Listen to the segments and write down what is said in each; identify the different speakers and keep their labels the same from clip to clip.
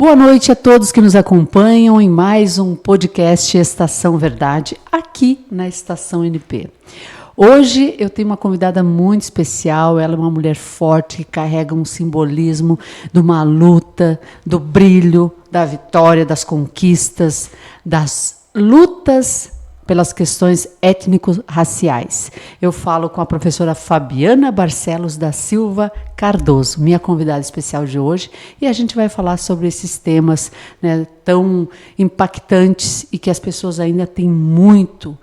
Speaker 1: Boa noite a todos que nos acompanham em mais um podcast Estação Verdade, aqui na Estação NP. Hoje eu tenho uma convidada muito especial, ela é uma mulher forte que carrega um simbolismo de uma luta, do brilho, da vitória, das conquistas, das lutas pelas questões étnico-raciais. Eu falo com a professora Fabiana Barcelos da Silva Cardoso, minha convidada especial de hoje, e a gente vai falar sobre esses temas, né, tão impactantes e que as pessoas ainda têm muito,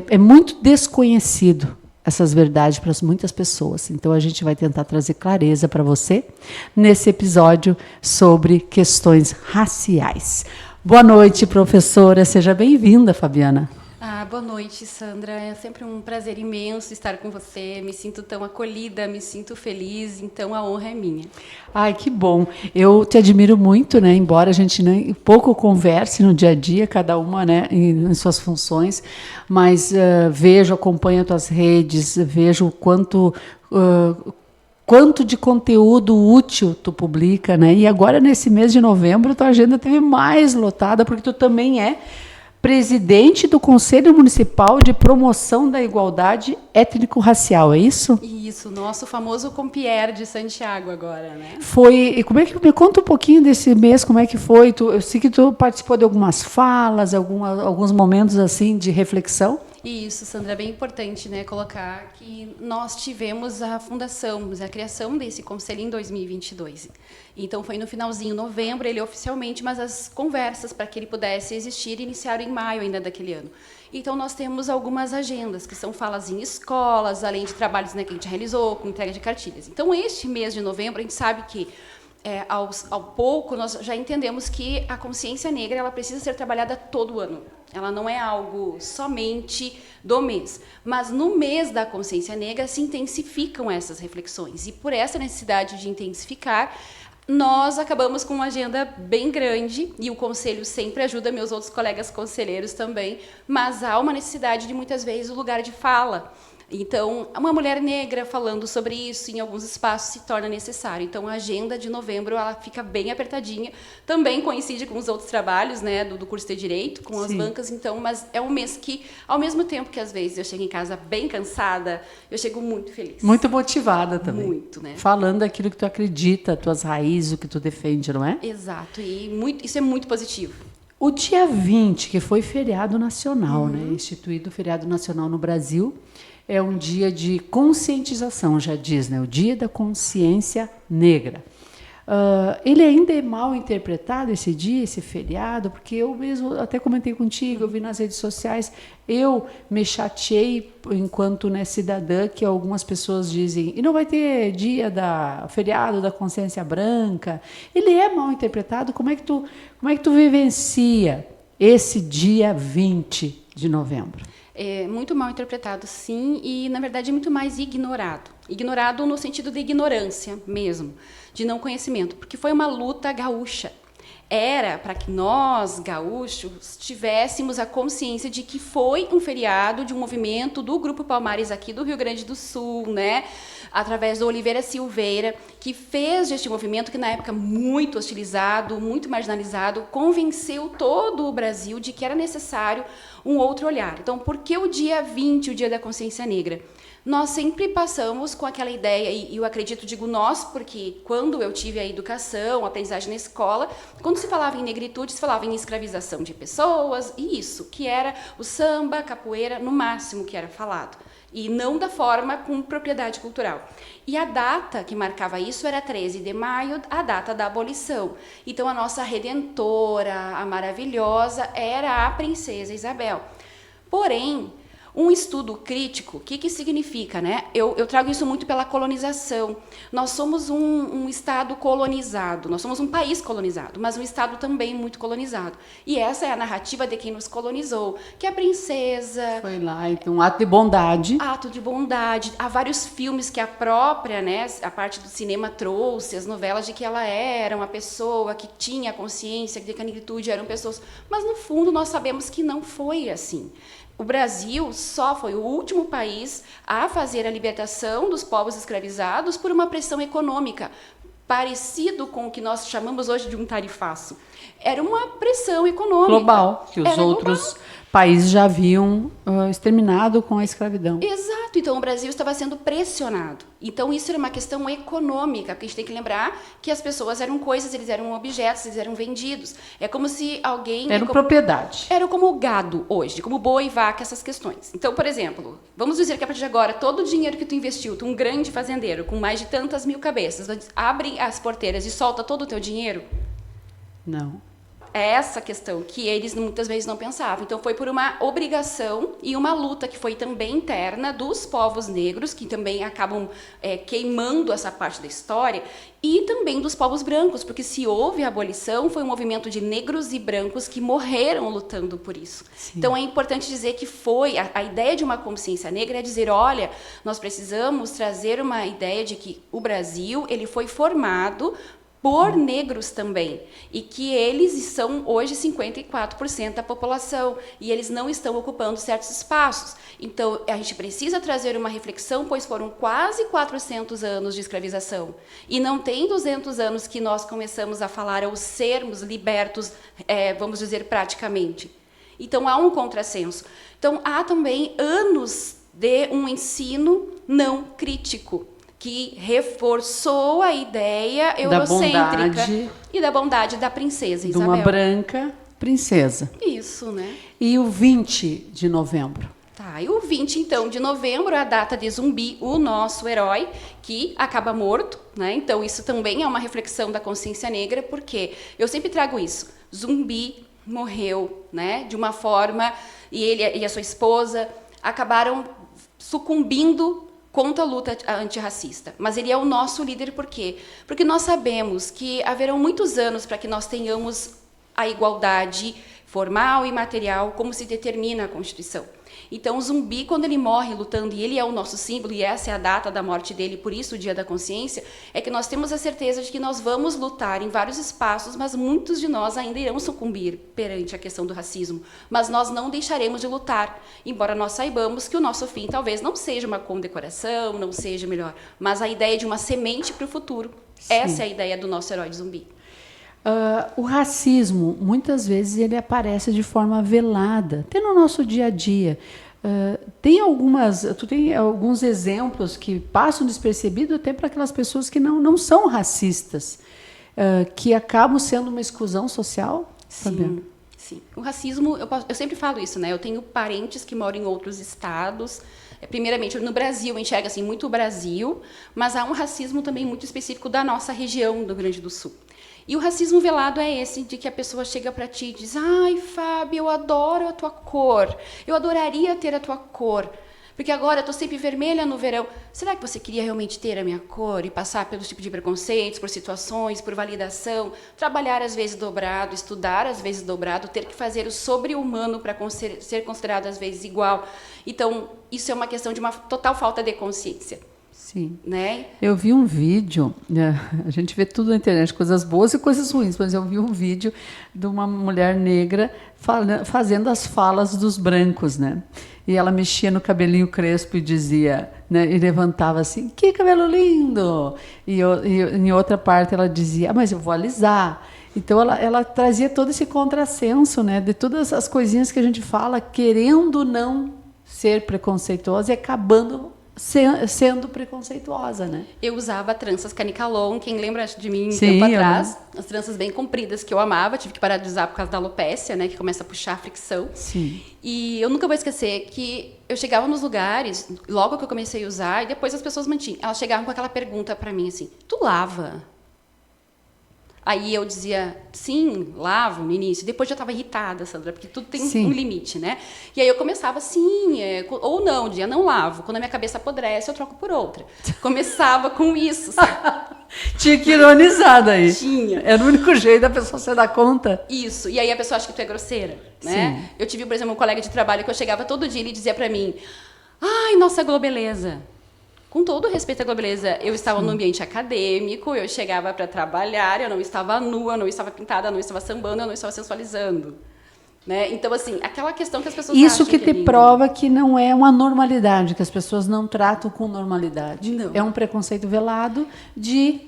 Speaker 1: é muito desconhecido essas verdades para muitas pessoas. Então a gente vai tentar trazer clareza para você nesse episódio sobre questões raciais. Boa noite, professora. Seja bem-vinda, Fabiana.
Speaker 2: Boa noite, Sandra. É sempre um prazer imenso estar com você. Me sinto tão acolhida, me sinto feliz, então a honra é minha.
Speaker 1: Ai, que bom. Eu te admiro muito, né? Embora a gente nem pouco converse no dia a dia, cada uma, né, em suas funções, mas vejo, acompanho as tuas redes, vejo o quanto de conteúdo útil tu publica, né? E agora, nesse mês de novembro, tua agenda teve mais lotada, porque tu também é presidente do Conselho Municipal de Promoção da Igualdade Étnico-Racial, é isso?
Speaker 2: Isso, nosso famoso Compier de Santiago agora, né?
Speaker 1: Foi, e como é que, me conta um pouquinho desse mês, como é que foi? Eu sei que tu participou de algumas falas, alguns momentos assim de reflexão.
Speaker 2: Isso, Sandra, é bem importante, né, colocar que nós tivemos a fundação, a criação desse conselho em 2022. Então, foi no finalzinho de novembro, ele oficialmente, mas as conversas para que ele pudesse existir iniciaram em maio ainda daquele ano. Então, nós temos algumas agendas, que são falas em escolas, além de trabalhos, né, que a gente realizou, com entrega de cartilhas. Então, este mês de novembro, a gente sabe que ao pouco, nós já entendemos que a consciência negra ela precisa ser trabalhada todo ano. Ela não é algo somente do mês. Mas no mês da consciência negra se intensificam essas reflexões. E por essa necessidade de intensificar, nós acabamos com uma agenda bem grande, e o conselho sempre ajuda, meus outros colegas conselheiros também, mas há uma necessidade de, muitas vezes, o lugar de fala. Então, uma mulher negra falando sobre isso em alguns espaços se torna necessário. Então, a agenda de novembro ela fica bem apertadinha. Também coincide com os outros trabalhos, né, do curso de Direito, com as bancas. Então, mas é um mês que, ao mesmo tempo que às vezes eu chego em casa bem cansada, eu chego muito feliz.
Speaker 1: Muito motivada também.
Speaker 2: Muito, né?
Speaker 1: Falando aquilo que tu acredita, tuas raízes, o que tu defende, não é?
Speaker 2: Exato. E isso é muito positivo.
Speaker 1: O dia 20, que foi feriado nacional, né, instituído feriado nacional no Brasil, é um dia de conscientização, já diz, né? O Dia da Consciência Negra. Ele ainda é mal interpretado, esse dia, esse feriado, porque eu mesmo até comentei contigo, eu vi nas redes sociais, eu me chateei enquanto, né, cidadã, que algumas pessoas dizem, e não vai ter feriado da consciência branca. Ele é mal interpretado. Como é que tu vivencia esse dia 20 de novembro?
Speaker 2: É muito mal interpretado, sim, e, na verdade, é muito mais ignorado. Ignorado no sentido de ignorância mesmo, de não conhecimento, porque foi uma luta gaúcha. Era para que nós, gaúchos, tivéssemos a consciência de que foi um feriado de um movimento do Grupo Palmares aqui do Rio Grande do Sul, né? Através do Oliveira Silveira, que fez este movimento que, na época, muito hostilizado, muito marginalizado, convenceu todo o Brasil de que era necessário um outro olhar. Então, por que o dia 20, o Dia da Consciência Negra? Nós sempre passamos com aquela ideia, e eu acredito, digo nós, porque quando eu tive a educação, a aprendizagem na escola, quando se falava em negritude, se falava em escravização de pessoas, e isso, que era o samba, a capoeira, no máximo que era falado. E não da forma com propriedade cultural. E a data que marcava isso era 13 de maio, a data da abolição. Então, a nossa redentora, a maravilhosa, era a princesa Isabel. Porém, um estudo crítico, o que significa, né? Eu trago isso muito pela colonização. Nós somos um Estado colonizado, nós somos um país colonizado, mas um Estado também muito colonizado. E essa é a narrativa de quem nos colonizou, que a princesa...
Speaker 1: Foi lá, então, um ato de bondade.
Speaker 2: Ato de bondade. Há vários filmes que a própria, né, a parte do cinema trouxe, as novelas de que ela era uma pessoa que tinha consciência de que a negritude eram pessoas. Mas, no fundo, nós sabemos que não foi assim. O Brasil só foi o último país a fazer a libertação dos povos escravizados por uma pressão econômica. parecido com o que nós chamamos hoje de um tarifaço. Era uma pressão econômica.
Speaker 1: Global, que os outros países já haviam exterminado com a escravidão.
Speaker 2: Exato, então o Brasil estava sendo pressionado. Então isso era uma questão econômica, porque a gente tem que lembrar que as pessoas eram coisas, eles eram objetos, eles eram vendidos. É como se alguém...
Speaker 1: Era propriedade.
Speaker 2: Era como o gado hoje, como boi, vaca, essas questões. Então, por exemplo, vamos dizer que a partir de agora, todo o dinheiro que tu investiu, tu um grande fazendeiro com mais de tantas mil cabeças, abre as porteiras e solta todo o teu dinheiro?
Speaker 1: Não.
Speaker 2: É essa questão que eles muitas vezes não pensavam. Então, foi por uma obrigação e uma luta que foi também interna dos povos negros, que também acabam queimando essa parte da história, e também dos povos brancos, porque se houve a abolição, foi um movimento de negros e brancos que morreram lutando por isso. Sim. Então, é importante dizer que foi a ideia de uma consciência negra é dizer, olha, nós precisamos trazer uma ideia de que o Brasil ele foi formado por negros também, e que eles são hoje 54% da população, e eles não estão ocupando certos espaços. Então, a gente precisa trazer uma reflexão, pois foram quase 400 anos de escravização, e não tem 200 anos que nós começamos a falar ou sermos libertos, vamos dizer, praticamente. Então, há um contrassenso. Então, há também anos de um ensino não crítico, que reforçou a ideia eurocêntrica e da bondade da princesa Isabel.
Speaker 1: De uma branca princesa.
Speaker 2: Isso, né?
Speaker 1: E o 20 de novembro?
Speaker 2: Tá, e o 20, então, de novembro é a data de Zumbi, o nosso herói, que acaba morto, né? Então, isso também é uma reflexão da consciência negra, porque eu sempre trago isso. Zumbi morreu, né? De uma forma, e ele e a sua esposa acabaram sucumbindo contra a luta antirracista. Mas ele é o nosso líder por quê? Porque nós sabemos que haverão muitos anos para que nós tenhamos a igualdade formal e material, como se determina a Constituição. Então, o Zumbi, quando ele morre lutando, e ele é o nosso símbolo, e essa é a data da morte dele, por isso o Dia da Consciência, é que nós temos a certeza de que nós vamos lutar em vários espaços, mas muitos de nós ainda irão sucumbir perante a questão do racismo. Mas nós não deixaremos de lutar, embora nós saibamos que o nosso fim talvez não seja uma condecoração, não seja melhor, mas a ideia de uma semente para o futuro. Sim. Essa é a ideia do nosso herói de Zumbi.
Speaker 1: O racismo, muitas vezes, ele aparece de forma velada, até no nosso dia a dia. Tu tem alguns exemplos que passam despercebidos até para aquelas pessoas que não são racistas, que acabam sendo uma exclusão social?
Speaker 2: Sim, sim. O racismo, eu sempre falo isso, né? Eu tenho parentes que moram em outros estados. Primeiramente, no Brasil, enxerga assim, muito o Brasil, mas há um racismo também muito específico da nossa região do Rio Grande do Sul. E o racismo velado é esse, de que a pessoa chega para ti e diz: ai, Fábio, eu adoro a tua cor, eu adoraria ter a tua cor, porque agora eu estou sempre vermelha no verão. Será que você queria realmente ter a minha cor e passar pelos tipos de preconceitos, por situações, por validação, trabalhar às vezes dobrado, estudar às vezes dobrado, ter que fazer o sobre-humano para ser considerado às vezes igual? Então, isso é uma questão de uma total falta de consciência.
Speaker 1: Sim.
Speaker 2: Né?
Speaker 1: Eu vi um vídeo, a gente vê tudo na internet, coisas boas e coisas ruins, mas eu vi um vídeo de uma mulher negra fazendo as falas dos brancos, né? E ela mexia no cabelinho crespo e dizia, né, e levantava assim: que cabelo lindo! E em outra parte ela dizia: mas eu vou alisar. Então ela trazia todo esse contrassenso, né, de todas as coisinhas que a gente fala, querendo não ser preconceituosa e acabando sendo preconceituosa, né?
Speaker 2: Eu usava tranças canicalon, quem lembra de mim um
Speaker 1: Sim,
Speaker 2: tempo atrás, as tranças bem compridas que eu amava, tive que parar de usar por causa da alopécia, né, que começa a puxar a fricção.
Speaker 1: Sim.
Speaker 2: E eu nunca vou esquecer que eu chegava nos lugares, logo que eu comecei a usar, e depois as pessoas mantinham. Elas chegavam com aquela pergunta para mim assim: tu lava? Aí eu dizia: sim, lavo no início. Depois já estava irritada, Sandra, porque tudo tem um limite, né? E aí eu começava assim, ou não, dizia: não lavo. Quando a minha cabeça apodrece, eu troco por outra. Começava com isso, sabe?
Speaker 1: Tinha que ironizar daí.
Speaker 2: Tinha.
Speaker 1: Era o único jeito da pessoa se dar conta.
Speaker 2: Isso. E aí a pessoa acha que tu é grosseira, né?
Speaker 1: Sim.
Speaker 2: Eu tive, por exemplo, um colega de trabalho que eu chegava todo dia e ele dizia para mim: ai, nossa globeleza. Com todo o respeito à globeleza, eu estava no ambiente acadêmico, eu chegava para trabalhar, eu não estava nua, não estava pintada, não estava sambando, eu não estava sensualizando. Né? Então, assim, aquela questão que as pessoas
Speaker 1: Isso
Speaker 2: acham
Speaker 1: que te prova que não é uma normalidade, que as pessoas não tratam com normalidade.
Speaker 2: Não.
Speaker 1: É um preconceito velado de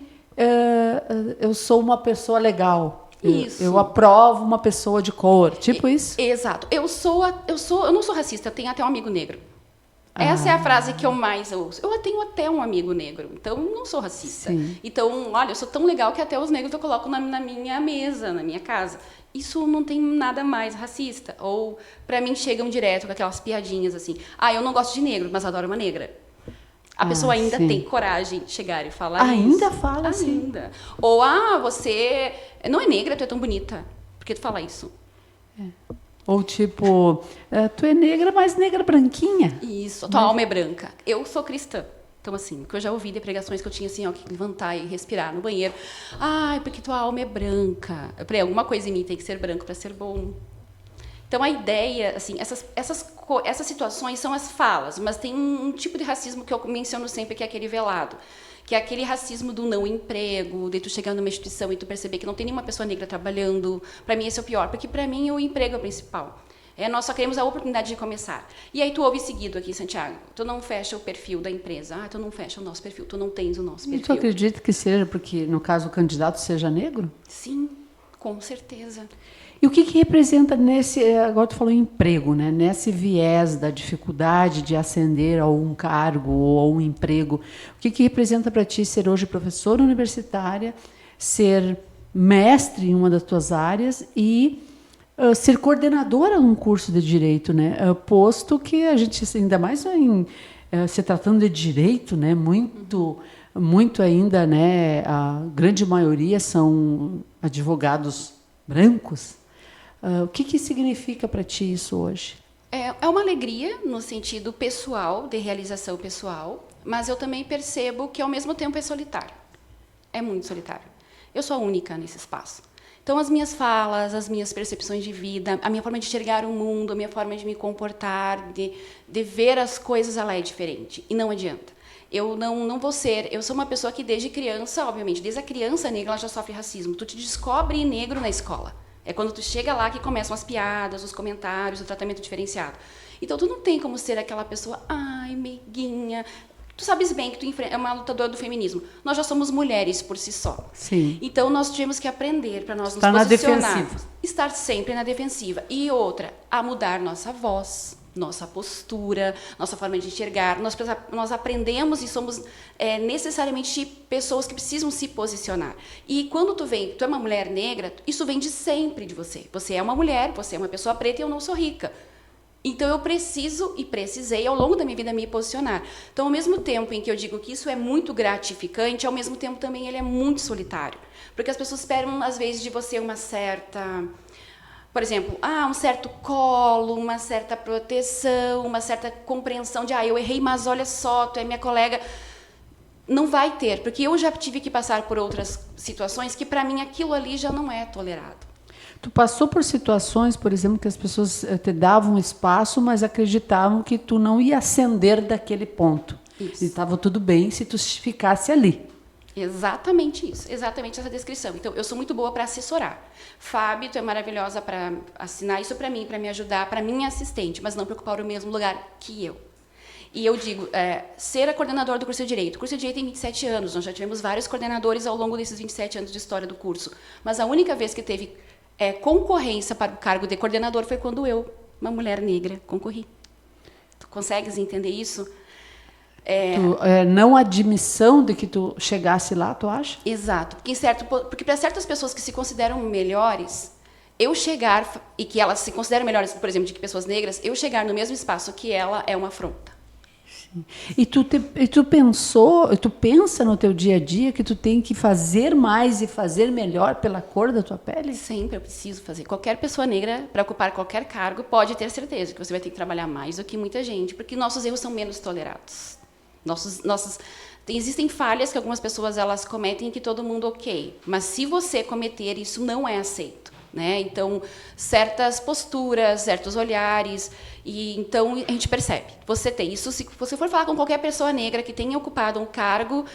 Speaker 1: Eu sou uma pessoa legal.
Speaker 2: Isso.
Speaker 1: Eu aprovo uma pessoa de cor, tipo isso?
Speaker 2: Exato. Eu não sou racista, eu tenho até um amigo negro. Essa é a frase que eu mais ouço. Eu tenho até um amigo negro, então não sou racista.
Speaker 1: Sim.
Speaker 2: Então, olha, eu sou tão legal que até os negros eu coloco na minha mesa, na minha casa. Isso não tem nada mais racista. Ou, pra mim, chegam direto com aquelas piadinhas assim. Eu não gosto de negro, mas adoro uma negra. A pessoa ainda tem coragem de chegar e falar isso.
Speaker 1: Ainda fala assim?
Speaker 2: Ainda. Ou, você não é negra, tu é tão bonita. Por que tu fala isso?
Speaker 1: Ou tipo, tu é negra, mas negra branquinha.
Speaker 2: Isso, tua alma é branca. Eu sou cristã. Então, assim, que eu já ouvi de pregações que eu tinha assim, que levantar e respirar no banheiro. Porque tua alma é branca. Eu falei, alguma coisa em mim tem que ser branco para ser bom. Então, a ideia, assim, essas situações são as falas, mas tem um tipo de racismo que eu menciono sempre, que é aquele velado. Que é aquele racismo do não emprego, de tu chegar numa instituição e tu perceber que não tem nenhuma pessoa negra trabalhando. Para mim, esse é o pior, porque para mim o emprego é o principal. Nós só queremos a oportunidade de começar. E aí tu ouve seguido aqui, Santiago, tu não fecha o perfil da empresa, tu não fecha o nosso perfil, tu não tens o nosso perfil.
Speaker 1: E tu acredita que seja porque, no caso, o candidato seja negro?
Speaker 2: Sim, com certeza.
Speaker 1: E o que representa agora tu falou em emprego, né? Nesse viés da dificuldade de ascender a um cargo ou a um emprego, o que representa para ti ser hoje professora universitária, ser mestre em uma das tuas áreas e ser coordenadora num curso de direito, né? Posto que a gente, ainda mais se tratando de direito, né? Muito ainda, né? A grande maioria são advogados brancos. O que significa para ti isso hoje?
Speaker 2: É uma alegria no sentido pessoal, de realização pessoal, mas eu também percebo que, ao mesmo tempo, é solitário. É muito solitário. Eu sou a única nesse espaço. Então, as minhas falas, as minhas percepções de vida, a minha forma de enxergar o mundo, a minha forma de me comportar, de ver as coisas, ela é diferente. E não adianta. Eu não vou ser... Eu sou uma pessoa que, desde criança, obviamente, desde a criança negra, ela já sofre racismo. Tu te descobre negro na escola. É quando tu chega lá que começam as piadas, os comentários, o tratamento diferenciado. Então, tu não tem como ser aquela pessoa, meiguinha. Tu sabes bem que tu é uma lutadora do feminismo. Nós já somos mulheres por si só.
Speaker 1: Sim.
Speaker 2: Então, nós tivemos que aprender para nós nos
Speaker 1: posicionarmos.
Speaker 2: Estar sempre na defensiva. E outra, a mudar nossa voz, nossa postura, nossa forma de enxergar. Nós aprendemos e somos necessariamente pessoas que precisam se posicionar. E quando tu é uma mulher negra, isso vem de sempre de você. Você é uma mulher, você é uma pessoa preta e eu não sou rica. Então, eu preciso e precisei, ao longo da minha vida, me posicionar. Então, ao mesmo tempo em que eu digo que isso é muito gratificante, ao mesmo tempo também ele é muito solitário. Porque as pessoas esperam, às vezes, de você uma certa... Por exemplo, um certo colo, uma certa proteção, uma certa compreensão de, eu errei, mas olha só, tu é minha colega. Não vai ter, porque eu já tive que passar por outras situações que, para mim, aquilo ali já não é tolerado.
Speaker 1: Tu passou por situações, por exemplo, que as pessoas te davam espaço, mas acreditavam que tu não ia ascender daquele ponto.
Speaker 2: Isso.
Speaker 1: E estava tudo bem se tu ficasse ali.
Speaker 2: Exatamente isso, exatamente essa descrição. Então, eu sou muito boa para assessorar. Fábio, tu é maravilhosa para assinar isso para mim, para me ajudar, para minha assistente, mas não para ocupar o mesmo lugar que eu. E eu digo, ser a coordenadora do curso de Direito. O curso de Direito tem 27 anos, nós já tivemos vários coordenadores ao longo desses 27 anos de história do curso. Mas a única vez que teve concorrência para o cargo de coordenador foi quando eu, uma mulher negra, concorri. Tu consegues entender isso?
Speaker 1: Não admissão de que tu chegasse lá, tu acha?
Speaker 2: Exato. Porque para certas pessoas que se consideram melhores, eu chegar, e que elas se consideram melhores, por exemplo, de que pessoas negras, eu chegar no mesmo espaço que ela é uma afronta.
Speaker 1: Sim. E tu pensa no teu dia a dia que tu tem que fazer mais e fazer melhor pela cor da tua pele?
Speaker 2: Sempre eu preciso fazer. Qualquer pessoa negra, para ocupar qualquer cargo, pode ter certeza que você vai ter que trabalhar mais do que muita gente, porque nossos erros são menos tolerados. Existem falhas que algumas pessoas elas cometem que todo mundo ok, mas se você cometer, isso não é aceito, né? Então, certas posturas, certos olhares, e então a gente percebe. Você tem isso, se você for falar com qualquer pessoa negra que tenha ocupado um cargo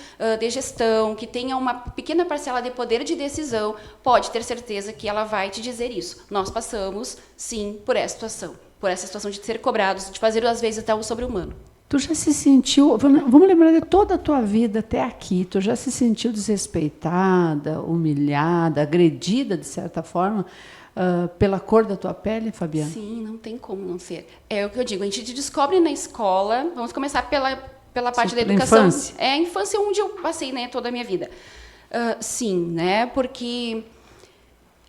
Speaker 2: de gestão, que tenha uma pequena parcela de poder de decisão, pode ter certeza que ela vai te dizer isso. Nós passamos, sim, por essa situação de ser cobrados, de fazer às vezes até o sobre-humano.
Speaker 1: Tu já se sentiu, vamos lembrar de toda a tua vida até aqui, tu já se sentiu desrespeitada, humilhada, agredida, de certa forma, pela cor da tua pele, Fabiana?
Speaker 2: Sim, não tem como não ser. É o que eu digo, a gente descobre na escola, vamos começar pela parte da educação.
Speaker 1: Infância.
Speaker 2: É a infância onde eu passei, né, toda a minha vida. Sim, né, porque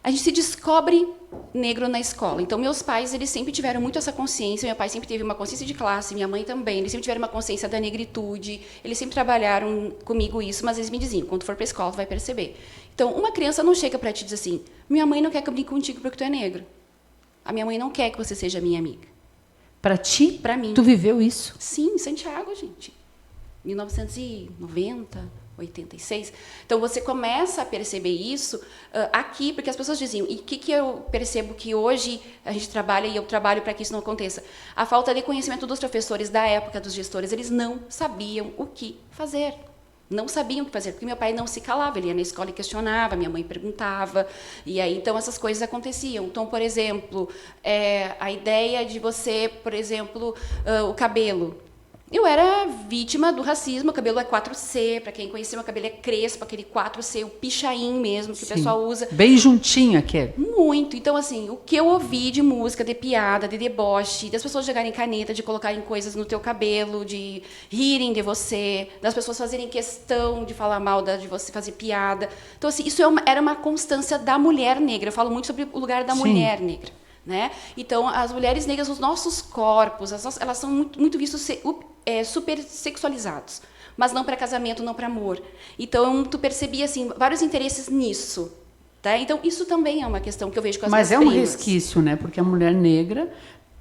Speaker 2: a gente se descobre negro na escola. Então, meus pais, eles sempre tiveram muito essa consciência. Meu pai sempre teve uma consciência de classe, minha mãe também. Eles sempre tiveram uma consciência da negritude. Eles sempre trabalharam comigo isso, mas eles me diziam, quando for para a escola, tu vai perceber. Então, uma criança não chega para ti e diz assim, minha mãe não quer que eu brinque contigo porque tu é negro. A minha mãe não quer que você seja minha amiga.
Speaker 1: Para ti?
Speaker 2: Para mim.
Speaker 1: Tu viveu isso?
Speaker 2: Sim, em Santiago, gente. 1990... 86. Então, você começa a perceber isso aqui, porque as pessoas diziam, e o que eu percebo que hoje a gente trabalha, e eu trabalho para que isso não aconteça? A falta de conhecimento dos professores da época, dos gestores, eles não sabiam o que fazer. Não sabiam o que fazer, porque meu pai não se calava, ele ia na escola e questionava, minha mãe perguntava, e aí, então, essas coisas aconteciam. Então, por exemplo, a ideia de você, por exemplo, o cabelo. Eu era vítima do racismo, o cabelo é 4C, para quem conheceu, meu cabelo é crespo, aquele 4C, o pichain mesmo, que o pessoal usa.
Speaker 1: Bem juntinho aquele.
Speaker 2: Muito. Então, assim, o que eu ouvi de música, de piada, de deboche, das pessoas jogarem caneta, de colocarem coisas no teu cabelo, de rirem de você, das pessoas fazerem questão de falar mal de você, fazer piada. Então, assim, isso era uma constância da mulher negra. Eu falo muito sobre o lugar da mulher negra. Né? Então, as mulheres negras, os nossos corpos, elas são muito vistos super sexualizados, mas não para casamento, não para amor. Então, tu percebia assim, vários interesses nisso. Tá? Então, isso também é uma questão que eu vejo com as minhas primas.
Speaker 1: Mas é um resquício, né? Porque a mulher negra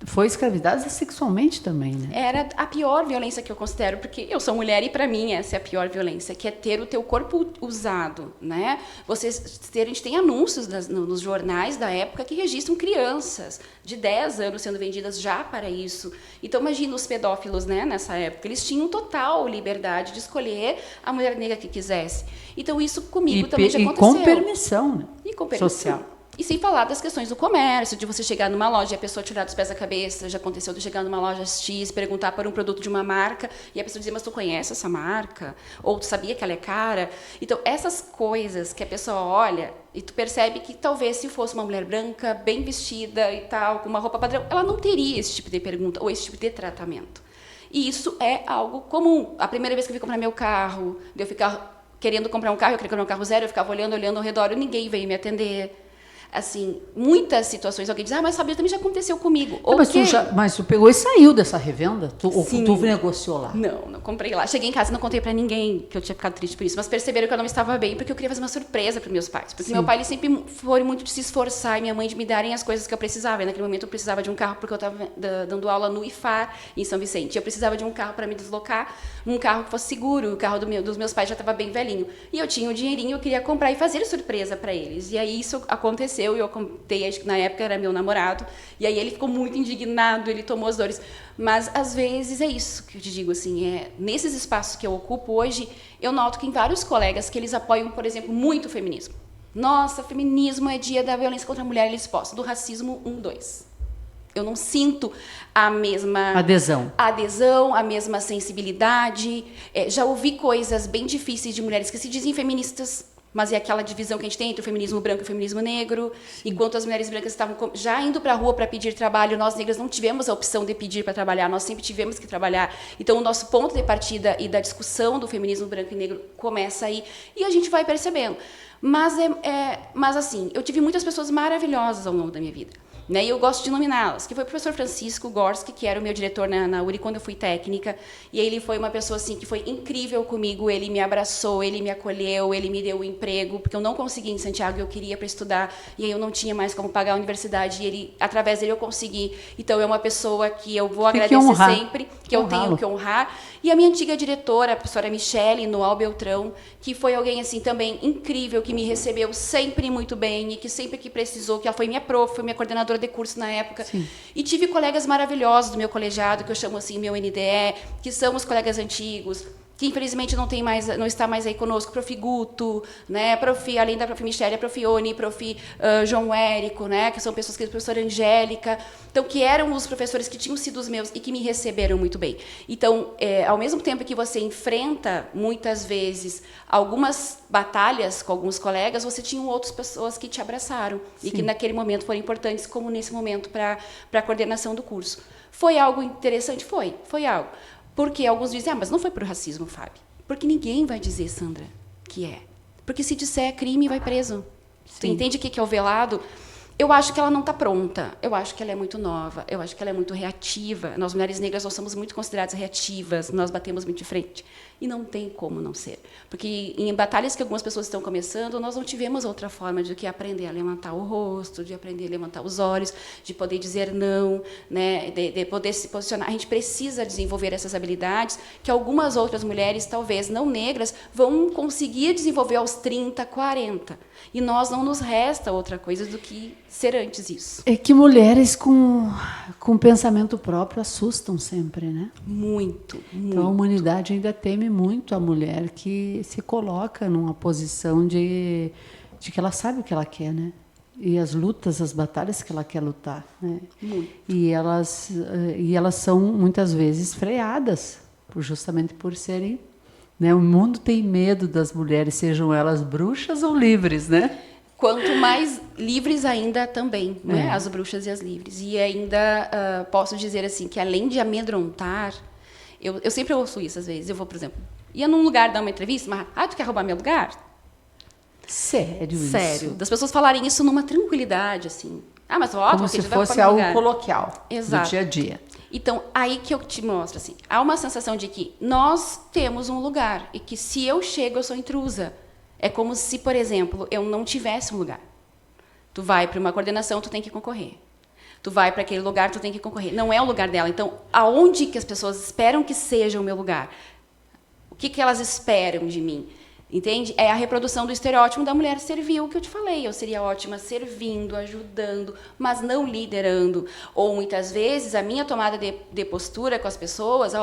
Speaker 1: foi escravizada sexualmente também, né?
Speaker 2: Era a pior violência que eu considero, porque eu sou mulher e para mim essa é a pior violência, que é ter o teu corpo usado, né? A gente tem anúncios nos jornais da época que registram crianças de 10 anos sendo vendidas já para isso. Então imagina os pedófilos, né, nessa época, eles tinham total liberdade de escolher a mulher negra que quisesse. Então isso comigo também já aconteceu.
Speaker 1: E com permissão, né?
Speaker 2: E com permissão.
Speaker 1: Social.
Speaker 2: E sem falar das questões do comércio, de você chegar numa loja e a pessoa tirar dos pés da cabeça. Já aconteceu de chegar numa loja X, perguntar por um produto de uma marca, e a pessoa dizer, mas tu conhece essa marca? Ou tu sabia que ela é cara? Então, essas coisas que a pessoa olha, e tu percebe que talvez se fosse uma mulher branca, bem vestida e tal, com uma roupa padrão, ela não teria esse tipo de pergunta, ou esse tipo de tratamento. E isso é algo comum. A primeira vez que eu fui comprar meu carro, de eu ficar querendo comprar um carro, eu queria comprar um carro zero, eu ficava olhando ao redor, e ninguém veio me atender. Assim, muitas situações, alguém diz, mas sabia, também já aconteceu comigo.
Speaker 1: Não, mas tu pegou e saiu dessa revenda? Ou tu negociou lá?
Speaker 2: Não comprei lá. Cheguei em casa e não contei pra ninguém que eu tinha ficado triste por isso, mas perceberam que eu não estava bem, porque eu queria fazer uma surpresa para meus pais. Porque meu pai, ele sempre foi muito de se esforçar, e minha mãe de me darem as coisas que eu precisava. E naquele momento eu precisava de um carro, porque eu estava dando aula no IFAR, em São Vicente. Eu precisava de um carro para me deslocar, um carro que fosse seguro. O carro dos meus pais já estava bem velhinho. E eu tinha o dinheirinho, eu queria comprar e fazer surpresa para eles. E aí isso aconteceu. E eu contei, acho que na época era meu namorado, e aí ele ficou muito indignado, ele tomou as dores. Mas, às vezes, é isso que eu te digo, assim, nesses espaços que eu ocupo hoje, eu noto que tem vários colegas que eles apoiam, por exemplo, muito o feminismo. Nossa, feminismo é dia da violência contra a mulher, eles postam, do racismo 1, 2. Eu não sinto a mesma adesão, a mesma sensibilidade. Já ouvi coisas bem difíceis de mulheres que se dizem feministas, mas é aquela divisão que a gente tem entre o feminismo branco e o feminismo negro. Sim. Enquanto as mulheres brancas estavam já indo para a rua para pedir trabalho, nós negras não tivemos a opção de pedir para trabalhar, nós sempre tivemos que trabalhar. Então, o nosso ponto de partida e da discussão do feminismo branco e negro começa aí, e a gente vai percebendo. Mas assim, eu tive muitas pessoas maravilhosas ao longo da minha vida. Né, e eu gosto de nominá-las, que foi o professor Francisco Gorski, que era o meu diretor na URI quando eu fui técnica, e ele foi uma pessoa assim, que foi incrível comigo, ele me abraçou, ele me acolheu, ele me deu o emprego, porque eu não conseguia em Santiago, eu queria para estudar, e aí eu não tinha mais como pagar a universidade, e ele, através dele eu consegui. Então, é uma pessoa que eu vou agradecer sempre, que eu tenho que honrar. E a minha antiga diretora, a professora Michele Noal Beltrão, que foi alguém assim também incrível, que me recebeu sempre muito bem, e que sempre que precisou, que ela foi minha prof, foi minha coordenadora de curso na época. Sim. E tive colegas maravilhosos do meu colegiado, que eu chamo assim, meu NDE, que são os colegas antigos, que infelizmente não está mais aí conosco, Prof. Guto, né, além da Prof. Michele, a Prof. Ione, Prof. João Érico, né, que são pessoas que a professora Angélica, então, que eram os professores que tinham sido os meus e que me receberam muito bem. Então, ao mesmo tempo que você enfrenta, muitas vezes, algumas batalhas com alguns colegas, você tinha outras pessoas que te abraçaram. Sim. E que naquele momento foram importantes, como nesse momento, para a coordenação do curso. Foi algo interessante? Foi algo. Porque alguns dizem, mas não foi por racismo, Fábio. Porque ninguém vai dizer, Sandra, que é. Porque se disser crime, vai preso. Sim. Tu entende o que é o velado? Eu acho que ela não está pronta. Eu acho que ela é muito nova. Eu acho que ela é muito reativa. Nós, mulheres negras, nós somos muito consideradas reativas. Nós batemos muito de frente. E não tem como não ser. Porque em batalhas que algumas pessoas estão começando, nós não tivemos outra forma de que aprender a levantar o rosto, de aprender a levantar os olhos, de poder dizer não, né, de poder se posicionar. A gente precisa desenvolver essas habilidades que algumas outras mulheres, talvez não negras, vão conseguir desenvolver aos 30, 40. E nós não nos resta outra coisa do que ser antes isso.
Speaker 1: É que mulheres com pensamento próprio assustam sempre, né?
Speaker 2: Muito.
Speaker 1: Então a humanidade ainda teme muito a mulher que se coloca numa posição de que ela sabe o que ela quer, né? E as lutas, as batalhas que ela quer lutar, né?
Speaker 2: Muito.
Speaker 1: E elas são muitas vezes freadas, justamente por serem, né? O mundo tem medo das mulheres, sejam elas bruxas ou livres, né?
Speaker 2: Quanto mais livres ainda também, né? As bruxas e as livres. E ainda posso dizer assim que além de amedrontar, eu sempre ouço isso às vezes. Eu vou, por exemplo, ia num lugar dar uma entrevista, mas tu quer roubar meu lugar?
Speaker 1: Sério?
Speaker 2: Das pessoas falarem isso numa tranquilidade, assim. Mas
Speaker 1: como se fosse algo coloquial.
Speaker 2: Exato.
Speaker 1: Do dia a dia.
Speaker 2: Então, aí que eu te mostro, assim, há uma sensação de que nós temos um lugar e que se eu chego, eu sou intrusa. É como se, por exemplo, eu não tivesse um lugar. Tu vai para uma coordenação, tu tem que concorrer. Tu vai para aquele lugar, tu tem que concorrer. Não é o lugar dela. Então, aonde que as pessoas esperam que seja o meu lugar? O que elas esperam de mim? Entende? É a reprodução do estereótipo da mulher servil, que eu te falei. Eu seria ótima servindo, ajudando, mas não liderando. Ou, muitas vezes, a minha tomada de postura com as pessoas,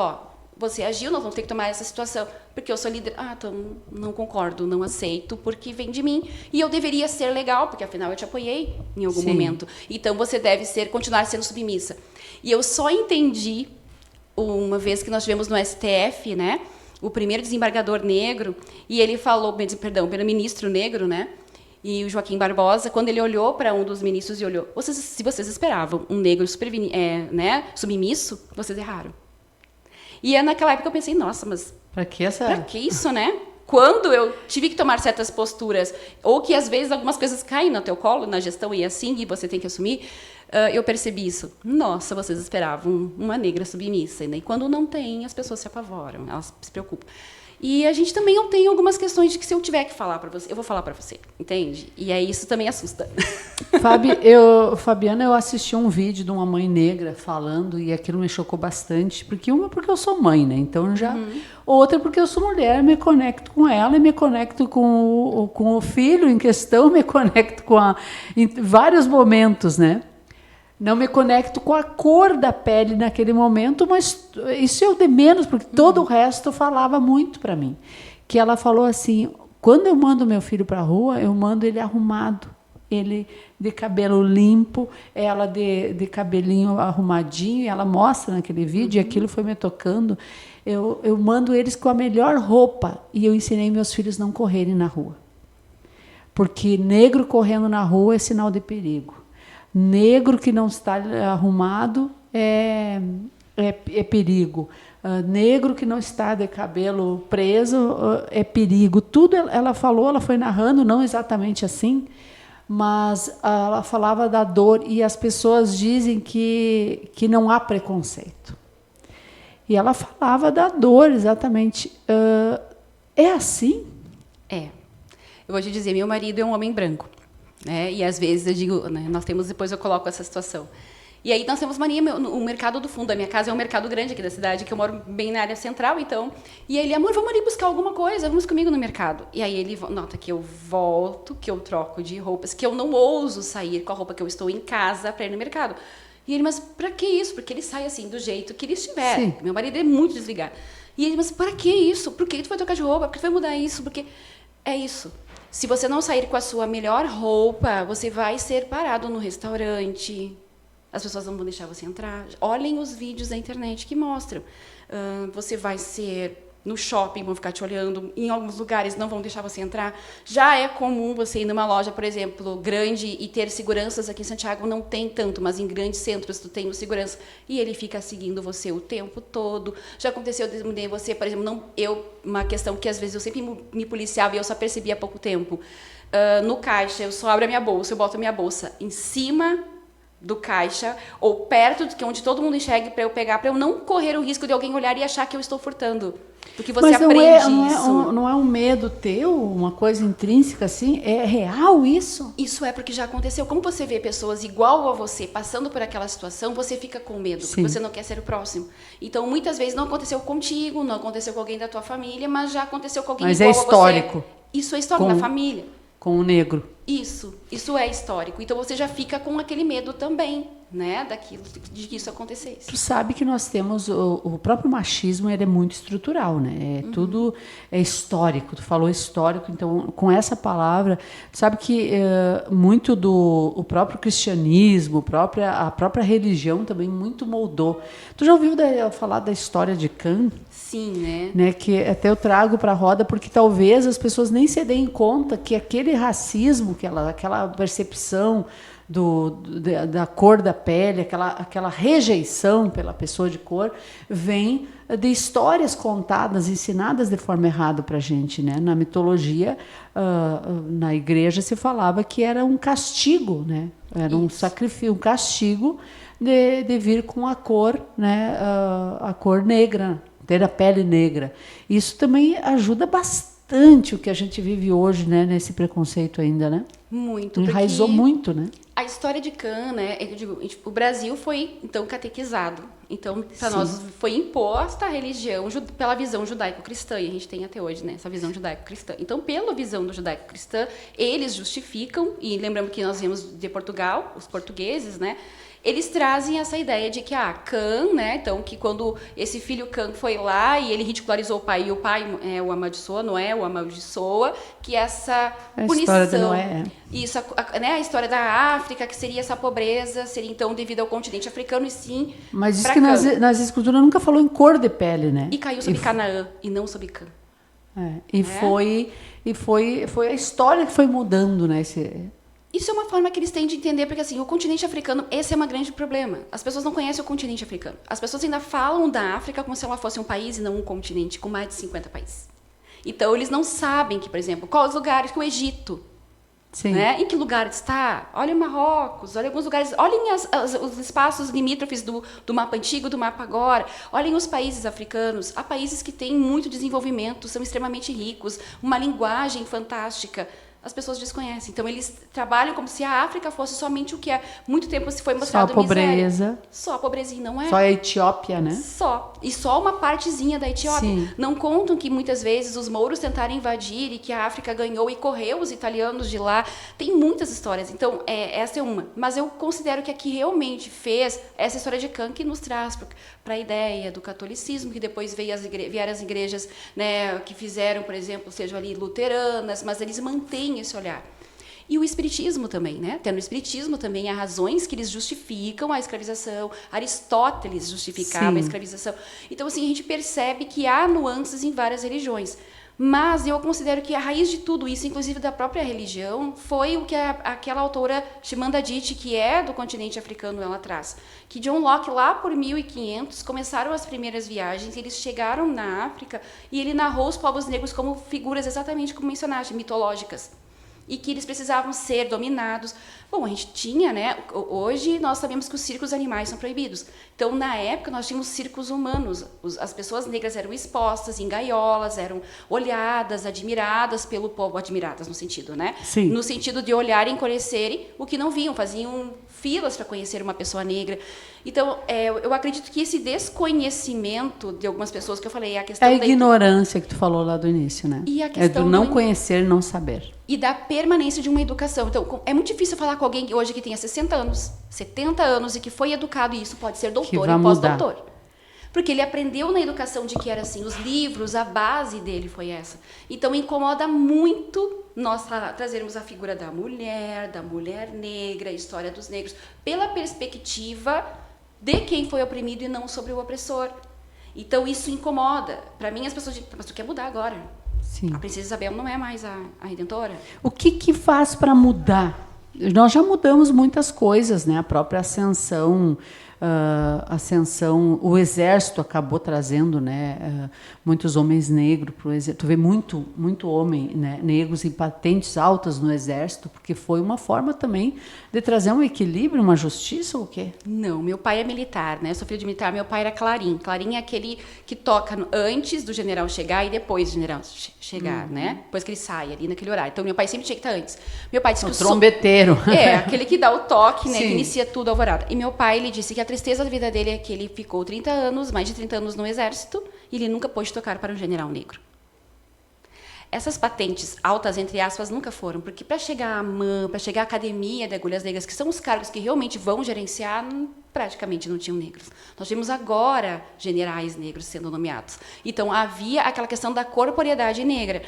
Speaker 2: você agiu, nós vamos ter que tomar essa situação, porque eu sou líder. Então não concordo, não aceito, porque vem de mim. E eu deveria ser legal, porque afinal eu te apoiei em algum momento. Então você deve continuar sendo submissa. E eu só entendi, uma vez que nós tivemos no STF, né, o primeiro desembargador negro, e ele falou, pelo ministro negro, né, e o Joaquim Barbosa, quando ele olhou para um dos ministros e olhou, se vocês esperavam um negro submisso, vocês erraram. E naquela época eu pensei, nossa, mas pra que isso, né? Quando eu tive que tomar certas posturas, ou que às vezes algumas coisas caem no teu colo, na gestão, e assim, e você tem que assumir, eu percebi isso. Nossa, vocês esperavam uma negra submissa, né? E quando não tem, as pessoas se apavoram, elas se preocupam. E a gente também tem algumas questões de que se eu tiver que falar para você, eu vou falar para você, entende? E aí isso também assusta.
Speaker 1: Fabiana, eu assisti um vídeo de uma mãe negra falando e aquilo me chocou bastante, porque eu sou mãe, né? Então já outra porque eu sou mulher, me conecto com ela e me conecto com o filho em questão, me conecto em vários momentos, né? Não me conecto com a cor da pele naquele momento, mas isso eu de menos, porque todo o resto falava muito para mim. Que ela falou assim, quando eu mando meu filho para a rua, eu mando ele arrumado. Ele de cabelo limpo, ela de cabelinho arrumadinho, e ela mostra naquele vídeo, e aquilo foi me tocando. Eu mando eles com a melhor roupa, e eu ensinei meus filhos a não correrem na rua. Porque negro correndo na rua é sinal de perigo. Negro que não está arrumado é perigo. Negro que não está de cabelo preso é perigo. Tudo ela falou, ela foi narrando, não exatamente assim, mas ela falava da dor e as pessoas dizem que não há preconceito. E ela falava da dor, exatamente. É assim?
Speaker 2: É. Eu vou te dizer, meu marido é um homem branco. Né? E às vezes eu digo, né, depois eu coloco essa situação. E aí nós temos mania, o mercado do fundo, a minha casa é um mercado grande aqui da cidade, que eu moro bem na área central, então. E ele, amor, vamos ali buscar alguma coisa, vamos comigo no mercado. E aí ele nota que eu volto, que eu troco de roupas, que eu não ouso sair com a roupa que eu estou em casa para ir no mercado. E ele, mas para que isso? Porque ele sai assim, do jeito que ele estiver. Sim. Meu marido é muito desligado. E ele, mas para que isso? Por que tu vai trocar de roupa? Por que tu vai mudar isso? Porque é isso. Se você não sair com a sua melhor roupa, você vai ser parado no restaurante. As pessoas não vão deixar você entrar. Olhem os vídeos da internet que mostram. Você vai ser no shopping, vão ficar te olhando. Em alguns lugares não vão deixar você entrar. Já é comum você ir numa loja, por exemplo, grande e ter seguranças. Aqui em Santiago não tem tanto, mas em grandes centros tu tem o segurança. E ele fica seguindo você o tempo todo. Já aconteceu de você, por exemplo, uma questão que às vezes eu sempre me policiava e eu só percebi há pouco tempo. No caixa, eu só abro a minha bolsa, eu boto a minha bolsa em cima do caixa ou perto de onde todo mundo enxergue para eu pegar, para eu não correr o risco de alguém olhar e achar que eu estou furtando. Porque você aprende isso.
Speaker 1: Não é um medo teu, uma coisa intrínseca assim? É real isso?
Speaker 2: Isso é porque já aconteceu. Como você vê pessoas igual a você passando por aquela situação, você fica com medo,
Speaker 1: Sim.
Speaker 2: porque você não quer ser o próximo. Então, muitas vezes não aconteceu contigo, não aconteceu com alguém da tua família, mas já aconteceu com alguém igual a você. Mas é histórico. Isso é histórico na família.
Speaker 1: Com o negro.
Speaker 2: Isso é histórico. Então você já fica com aquele medo também, né, de que isso acontecesse.
Speaker 1: Tu sabe que nós temos o próprio machismo, ele é muito estrutural, né? Tudo é histórico. Tu falou histórico, então com essa palavra, tu sabe que muito o próprio cristianismo, a própria religião também muito moldou. Tu já ouviu falar da história de Cã?
Speaker 2: Sim,
Speaker 1: né? Que até eu trago para a roda porque talvez as pessoas nem se deem conta que aquele racismo, aquela percepção da cor da pele, aquela rejeição pela pessoa de cor, vem de histórias contadas, ensinadas de forma errada para a gente, né? Na mitologia, na igreja se falava que era um castigo, né? Era um sacrifício, um castigo de vir com a cor, né? A cor negra, ter a pele negra. Isso também ajuda bastante o que a gente vive hoje, né? Nesse preconceito ainda, né?
Speaker 2: Muito.
Speaker 1: Enraizou muito, né?
Speaker 2: A história de Cã, né? Eu digo, o Brasil foi, então, catequizado. Então, para nós foi imposta a religião pela visão judaico-cristã. E a gente tem até hoje, né? Essa visão judaico-cristã. Então, pela visão do judaico-cristã, eles justificam, e lembramos que nós viemos de Portugal, os portugueses, né? Eles trazem essa ideia de que Cã, né? Então, que quando esse filho Cã foi lá e ele ridicularizou o pai, e o pai o amaldiçoa, Noé o amaldiçoa, que essa punição...
Speaker 1: história de Noé.
Speaker 2: Isso, né? A história da África, que seria essa pobreza, seria então devido ao continente africano, e sim...
Speaker 1: Mas diz que nas escrituras nunca falou em cor de pele, né?
Speaker 2: E caiu sobre Canaã, e não sobre Cã.
Speaker 1: Foi a história que foi mudando, né?
Speaker 2: Isso é uma forma que eles têm de entender, porque assim, o continente africano, esse é um grande problema. As pessoas não conhecem o continente africano. As pessoas ainda falam da África como se ela fosse um país e não um continente com mais de 50 países. Então, eles não sabem que, por exemplo, quais lugares que o Egito, né? Em que lugar está? Olha o Marrocos, olha alguns lugares, olhem os espaços limítrofes do mapa antigo, do mapa agora, olhem os países africanos. Há países que têm muito desenvolvimento, são extremamente ricos, uma linguagem fantástica. As pessoas desconhecem. Então, eles trabalham como se a África fosse somente o que há muito tempo se foi mostrado
Speaker 1: pobreza.
Speaker 2: Miséria. Só a pobrezinha, não é?
Speaker 1: Só a Etiópia, né?
Speaker 2: Só. E só uma partezinha da Etiópia.
Speaker 1: Sim.
Speaker 2: Não contam que, muitas vezes, os mouros tentaram invadir e que a África ganhou e correu os italianos de lá. Tem muitas histórias. Então, essa é uma. Mas eu considero que a que realmente fez essa história de Cã, que nos traz para a ideia do catolicismo, que depois vieram as igrejas, né, que fizeram, por exemplo, sejam ali luteranas, mas eles mantêm esse olhar. E o espiritismo também, né? Até no espiritismo também há razões que eles justificam a escravização. Aristóteles justificava a escravização. Então, assim, a gente percebe que há nuances em várias religiões. Mas eu considero que a raiz de tudo isso, inclusive da própria religião, foi o que aquela autora Chimamanda Adichie, que é do continente africano, ela traz. Que John Locke, lá por 1500, começaram as primeiras viagens, eles chegaram na África e ele narrou os povos negros como figuras exatamente como mencionaste, mitológicas. E que eles precisavam ser dominados. Bom, a gente tinha, né? Hoje nós sabemos que os circos animais são proibidos. Então, na época, nós tínhamos circos humanos. As pessoas negras eram expostas em gaiolas, eram olhadas, admiradas pelo povo, admiradas no sentido, né?
Speaker 1: Sim.
Speaker 2: No sentido de olharem e conhecerem o que não viam, faziam filas para conhecer uma pessoa negra. Então, eu acredito que esse desconhecimento de algumas pessoas, que eu falei, a questão
Speaker 1: da ignorância que tu falou lá do início, né?
Speaker 2: E a questão
Speaker 1: do não conhecer, não saber.
Speaker 2: E da permanência de uma educação. Então, é muito difícil falar com alguém hoje que tenha 60 anos, 70 anos e que foi educado, e isso pode ser doutor e pós-doutor. Porque ele aprendeu na educação de que era assim, os livros, a base dele foi essa. Então incomoda muito nós trazermos a figura da mulher negra, a história dos negros, pela perspectiva de quem foi oprimido e não sobre o opressor. Então isso incomoda. Para mim as pessoas dizem, mas tu quer mudar agora.
Speaker 1: Sim.
Speaker 2: A Princesa Isabel não é mais a Redentora.
Speaker 1: O que faz para mudar? Nós já mudamos muitas coisas, né? A própria ascensão, o exército acabou trazendo, né, muitos homens negros para o exército. Tu vê muito homem, né, negros em patentes altas no exército, porque foi uma forma também de trazer um equilíbrio, uma justiça ou o quê?
Speaker 2: Não, meu pai é militar, né? Eu sou filho de militar, meu pai era clarim. Clarim é aquele que toca antes do general chegar e depois do general chegar, né? Depois que ele sai ali naquele horário. Então meu pai sempre tinha que estar antes. Meu pai disse que
Speaker 1: o trombeteiro.
Speaker 2: aquele que dá o toque, né?
Speaker 1: Sim.
Speaker 2: Que inicia tudo alvorada. E meu pai, ele disse que a tristeza da vida dele é que ele ficou mais de 30 anos no exército e ele nunca pôde tocar para um general negro. Essas patentes altas, entre aspas, nunca foram, porque para chegar à AMAN, para chegar à Academia de Agulhas Negras, que são os cargos que realmente vão gerenciar, praticamente não tinham negros. Nós temos agora generais negros sendo nomeados. Então, havia aquela questão da corporeidade negra.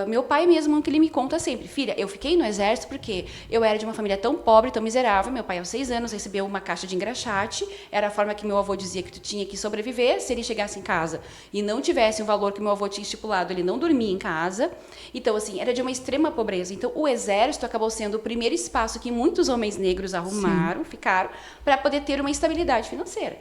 Speaker 2: Meu pai mesmo, que ele me conta sempre, filha, eu fiquei no exército porque eu era de uma família tão pobre, tão miserável, meu pai aos 6 anos recebeu uma caixa de engraxate, era a forma que meu avô dizia que tu tinha que sobreviver, se ele chegasse em casa e não tivesse o valor que meu avô tinha estipulado, ele não dormia em casa. Então, assim, era de uma extrema pobreza. Então, o exército acabou sendo o primeiro espaço que muitos homens negros arrumaram, ficaram, para poder ter uma estabilidade financeira.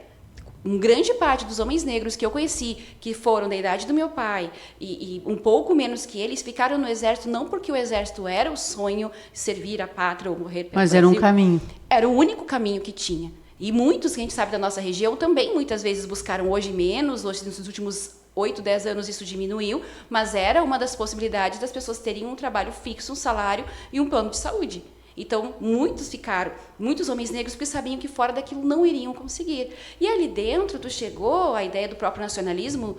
Speaker 2: Uma grande parte dos homens negros que eu conheci, que foram da idade do meu pai e um pouco menos que eles, ficaram no exército não porque o exército era o sonho de servir a pátria ou morrer pelo Brasil.
Speaker 1: Mas era um caminho.
Speaker 2: Era o único caminho que tinha. E muitos que a gente sabe da nossa região também muitas vezes buscaram hoje menos, hoje nos últimos 8, 10 anos isso diminuiu, mas era uma das possibilidades das pessoas terem um trabalho fixo, um salário e um plano de saúde. Então, muitos homens negros, porque sabiam que fora daquilo não iriam conseguir. E ali dentro, chegou a ideia do próprio nacionalismo,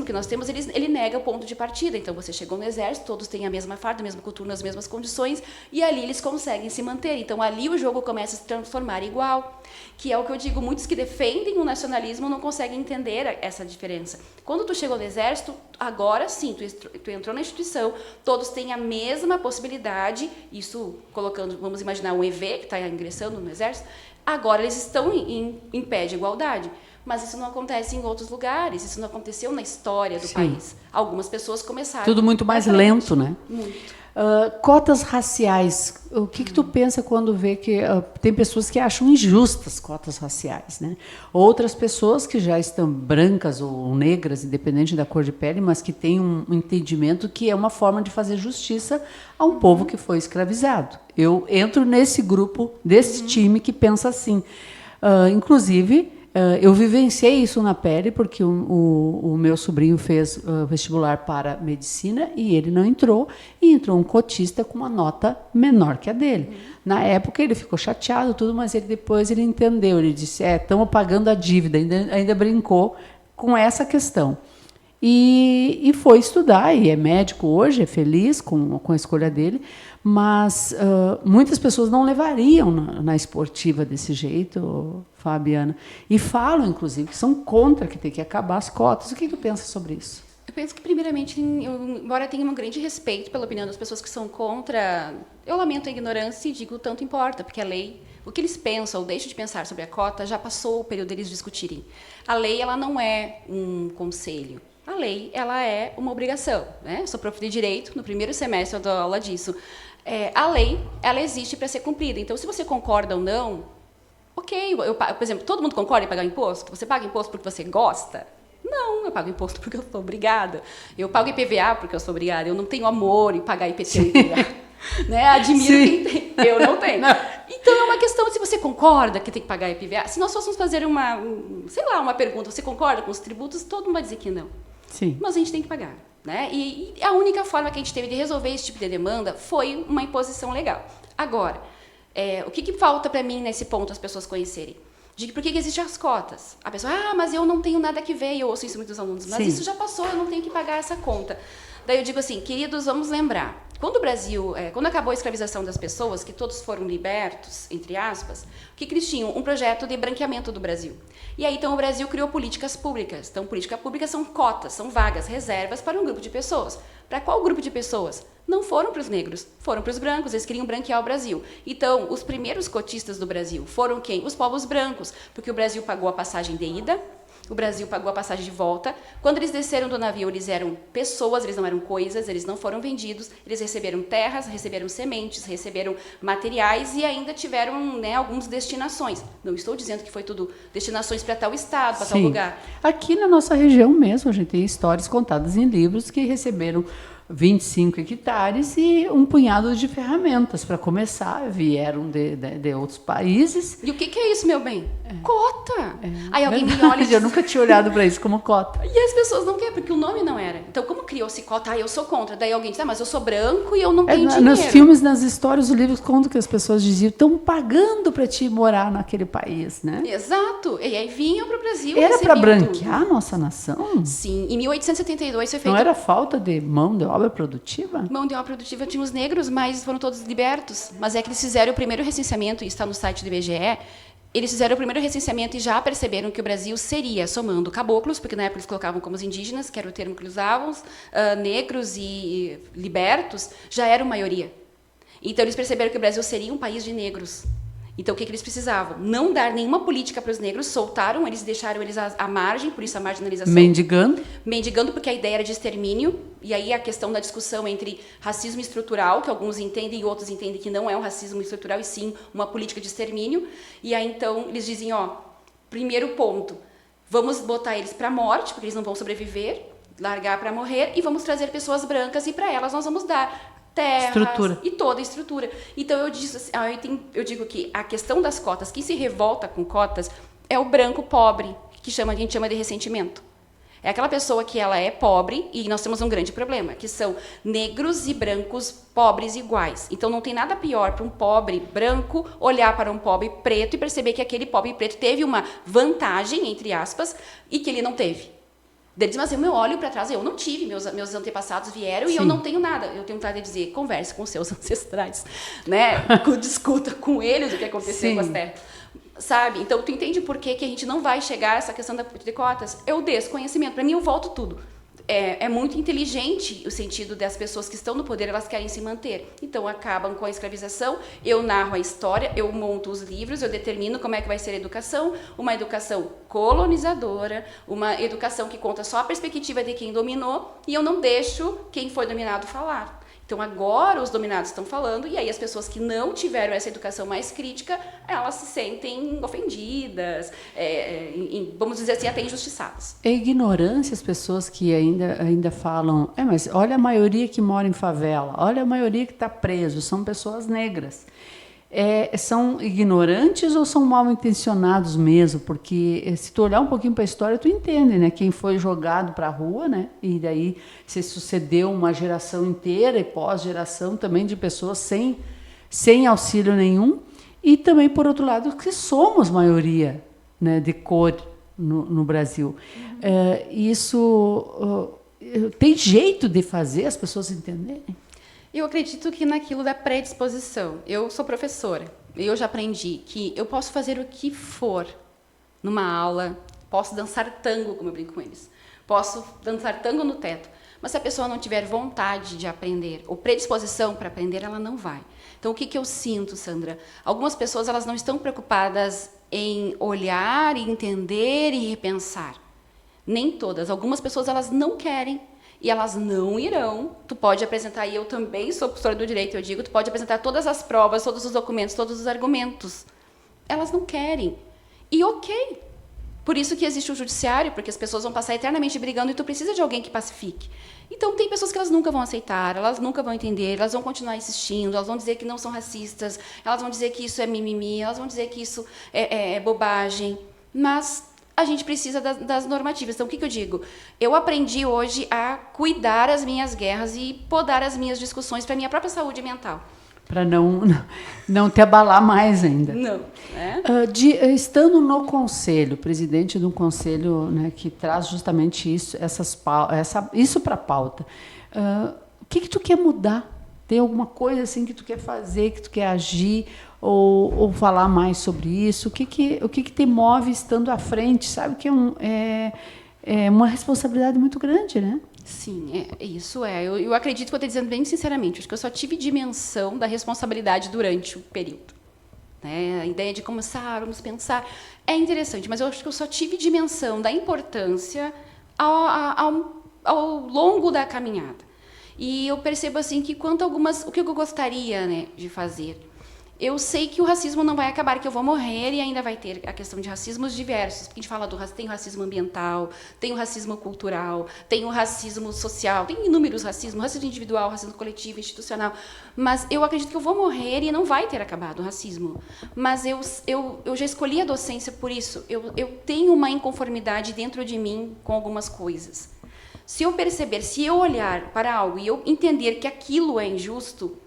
Speaker 2: que nós temos, ele nega o ponto de partida. Então, você chegou no exército, todos têm a mesma farda, a mesma cultura, as mesmas condições, e ali eles conseguem se manter. Então, ali o jogo começa a se transformar igual, que é o que eu digo, muitos que defendem o nacionalismo não conseguem entender essa diferença. Quando tu chegou no exército, agora sim, tu entrou na instituição, todos têm a mesma possibilidade, isso colocando, vamos imaginar um EV que está ingressando no exército, agora eles estão em pé de igualdade. Mas isso não acontece em outros lugares, isso não aconteceu na história do país. Algumas pessoas começaram...
Speaker 1: Tudo muito mais lento, né?
Speaker 2: Muito.
Speaker 1: Cotas raciais, o que tu pensa quando vê que tem pessoas que acham injustas cotas raciais, né? Outras pessoas que já estão brancas ou negras, independente da cor de pele, mas que têm um entendimento que é uma forma de fazer justiça a um povo que foi escravizado. Eu entro nesse grupo, desse time que pensa assim. Inclusive... eu vivenciei isso na pele, porque o meu sobrinho fez vestibular para medicina e ele não entrou, e entrou um cotista com uma nota menor que a dele. Na época ele ficou chateado, tudo, mas depois ele entendeu, ele disse, estamos pagando a dívida, ainda brincou com essa questão. E foi estudar, e é médico hoje, é feliz com a escolha dele, mas muitas pessoas não levariam na esportiva desse jeito, Fabiana, e falam, inclusive, que são contra, que tem que acabar as cotas. O que tu pensa sobre isso?
Speaker 2: Eu penso que, primeiramente, embora tenha um grande respeito pela opinião das pessoas que são contra, eu lamento a ignorância e digo o tanto importa, porque a lei, o que eles pensam ou deixam de pensar sobre a cota, já passou o período deles discutirem. A lei, ela não é um conselho. A lei, ela é uma obrigação, né? Eu sou prof de Direito, no primeiro semestre eu dou aula disso. A lei, ela existe para ser cumprida. Então, se você concorda ou não, ok. Por exemplo, todo mundo concorda em pagar imposto? Você paga imposto porque você gosta? Não, eu pago imposto porque eu sou obrigada. Eu pago IPVA porque eu sou obrigada. Eu não tenho amor em pagar IPT e IPVA. Né? Admiro quem tem. Eu não tenho. Não. Então, é uma questão de se você concorda que tem que pagar IPVA. Se nós fôssemos fazer uma pergunta, você concorda com os tributos? Todo mundo vai dizer que não.
Speaker 1: Sim.
Speaker 2: Mas a gente tem que pagar. Né? E a única forma que a gente teve de resolver esse tipo de demanda foi uma imposição legal. Agora, o que falta para mim nesse ponto as pessoas conhecerem? De por que existem as cotas? A pessoa, mas eu não tenho nada que ver, eu ouço isso muitos alunos, mas Sim. Isso já passou, eu não tenho que pagar essa conta. Daí eu digo assim, queridos, vamos lembrar, Quando acabou a escravização das pessoas, que todos foram libertos, entre aspas, o que eles tinham? Um projeto de branqueamento do Brasil. E aí, então, o Brasil criou políticas públicas. Então, políticas públicas são cotas, são vagas, reservas para um grupo de pessoas. Para qual grupo de pessoas? Não foram para os negros, foram para os brancos, eles queriam branquear o Brasil. Então, os primeiros cotistas do Brasil foram quem? Os povos brancos, porque o Brasil pagou a passagem de ida, o Brasil pagou a passagem de volta. Quando eles desceram do navio, eles eram pessoas, eles não eram coisas, eles não foram vendidos, eles receberam terras, receberam sementes, receberam materiais e ainda tiveram, né, algumas destinações. Não estou dizendo que foi tudo destinações para tal estado, para tal lugar.
Speaker 1: Aqui na nossa região mesmo, a gente tem histórias contadas em livros que receberam 25 hectares e um punhado de ferramentas para começar, vieram de outros países.
Speaker 2: E o que é isso, meu bem? Cota! Aí alguém me olha e
Speaker 1: eu nunca tinha olhado para isso como cota.
Speaker 2: E as pessoas não querem, porque o nome não era. Então, como criou-se cota? Eu sou contra. Daí alguém diz, mas eu sou branco e eu não tenho dinheiro.
Speaker 1: Nos filmes, nas histórias, os livros contam que as pessoas diziam, estão pagando para te morar naquele país, né?
Speaker 2: Exato. E aí vinham para o Brasil.
Speaker 1: Era para branquear a nossa nação?
Speaker 2: Sim. Em 1872 foi feito...
Speaker 1: Não era falta de mão de obra produtiva?
Speaker 2: Mão de obra produtiva tinha os negros, mas foram todos libertos. Mas é que eles fizeram o primeiro recenseamento, e está no site do IBGE, eles fizeram o primeiro recenseamento e já perceberam que o Brasil seria, somando caboclos, porque na época eles colocavam como os indígenas, que era o termo que eles usavam, negros e libertos, já eram maioria. Então, eles perceberam que o Brasil seria um país de negros. Então, o que eles precisavam? Não dar nenhuma política para os negros, soltaram eles, deixaram eles à margem, por isso a marginalização.
Speaker 1: Mendigando?
Speaker 2: Mendigando, porque a ideia era de extermínio, e aí a questão da discussão entre racismo estrutural, que alguns entendem e outros entendem que não é um racismo estrutural, e sim uma política de extermínio. E aí, então, eles dizem, primeiro ponto, vamos botar eles para a morte, porque eles não vão sobreviver, largar para morrer, e vamos trazer pessoas brancas, e para elas nós vamos dar terras
Speaker 1: estrutura.
Speaker 2: E toda a estrutura. Então, eu digo que a questão das cotas, quem se revolta com cotas é o branco pobre, que a gente chama de ressentimento. É aquela pessoa que ela é pobre, e nós temos um grande problema, que são negros e brancos pobres iguais. Então, não tem nada pior para um pobre branco olhar para um pobre preto e perceber que aquele pobre preto teve uma vantagem, entre aspas, e que ele não teve. Ele diz, mas eu olho para trás, eu não tive, meus antepassados vieram. Sim. E eu não tenho nada. Eu tenho vontade de dizer, converse com seus ancestrais, né? Discuta com eles o que aconteceu. Sim. Com as terras. Sabe? Então, tu entende por que a gente não vai chegar a essa questão de cotas? É o desconhecimento. Para mim, eu volto tudo. É muito inteligente o sentido das pessoas que estão no poder, elas querem se manter. Então, acabam com a escravização, eu narro a história, eu monto os livros, eu determino como é que vai ser a educação, uma educação colonizadora, uma educação que conta só a perspectiva de quem dominou, e eu não deixo quem foi dominado falar. Então, agora os dominados estão falando, e aí as pessoas que não tiveram essa educação mais crítica, elas se sentem ofendidas, vamos dizer assim, até injustiçadas.
Speaker 1: É ignorância as pessoas que ainda falam, mas olha a maioria que mora em favela, olha a maioria que está preso, são pessoas negras. São ignorantes ou são mal intencionados mesmo? Porque se tu olhar um pouquinho para a história, tu entende, né? Quem foi jogado para a rua, né? E daí se sucedeu uma geração inteira e pós-geração também de pessoas sem auxílio nenhum. E também, por outro lado, que somos maioria, né, de cor no Brasil. Isso tem jeito de fazer as pessoas entenderem?
Speaker 2: Eu acredito que naquilo da predisposição. Eu sou professora e eu já aprendi que eu posso fazer o que for numa aula, posso dançar tango, como eu brinco com eles, posso dançar tango no teto, mas se a pessoa não tiver vontade de aprender ou predisposição para aprender, ela não vai. Então, o que eu sinto, Sandra? Algumas pessoas elas não estão preocupadas em olhar, e entender e repensar. Nem todas. Algumas pessoas elas não querem. E elas não irão. Tu pode apresentar, e eu também sou professora do direito, eu digo, tu pode apresentar todas as provas, todos os documentos, todos os argumentos. Elas não querem. E ok. Por isso que existe o judiciário, porque as pessoas vão passar eternamente brigando e tu precisa de alguém que pacifique. Então, tem pessoas que elas nunca vão aceitar, elas nunca vão entender, elas vão continuar insistindo, elas vão dizer que não são racistas, elas vão dizer que isso é mimimi, elas vão dizer que isso é bobagem. Mas a gente precisa das normativas. Então, o que eu digo? Eu aprendi hoje a cuidar as minhas guerras e podar as minhas discussões para a minha própria saúde mental.
Speaker 1: Para não te abalar mais ainda.
Speaker 2: Não.
Speaker 1: Estando no conselho, presidente de um conselho, né, que traz justamente isso, isso para a pauta, o que tu quer mudar Tem alguma coisa assim que tu quer fazer, que tu quer agir ou falar mais sobre isso? O que te move estando à frente? Sabe que é uma responsabilidade muito grande, né?
Speaker 2: Sim, isso é. Eu acredito que eu estou dizendo bem sinceramente, acho que eu só tive dimensão da responsabilidade durante o período. Né? A ideia de começar, vamos pensar, é interessante, mas eu acho que eu só tive dimensão da importância ao longo da caminhada. E eu percebo assim que o que eu gostaria, né, de fazer. Eu sei que o racismo não vai acabar, que eu vou morrer e ainda vai ter a questão de racismos diversos. Porque a gente fala tem o racismo ambiental, tem o racismo cultural, tem o racismo social, tem inúmeros racismos, racismo individual, racismo coletivo, institucional. Mas eu acredito que eu vou morrer e não vai ter acabado o racismo. Mas eu já escolhi a docência por isso. Eu tenho uma inconformidade dentro de mim com algumas coisas. Se eu olhar para algo e eu entender que aquilo é injusto,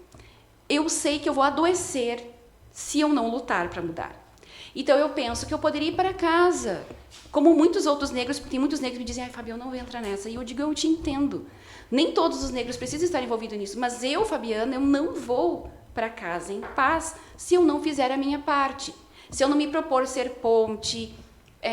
Speaker 2: eu sei que eu vou adoecer se eu não lutar para mudar. Então, eu penso que eu poderia ir para casa, como muitos outros negros, porque tem muitos negros que me dizem, Fabi, eu não vou entrar nessa. E eu digo, eu te entendo. Nem todos os negros precisam estar envolvidos nisso, mas eu, Fabiana, eu não vou para casa em paz se eu não fizer a minha parte. Se eu não me propor ser ponte,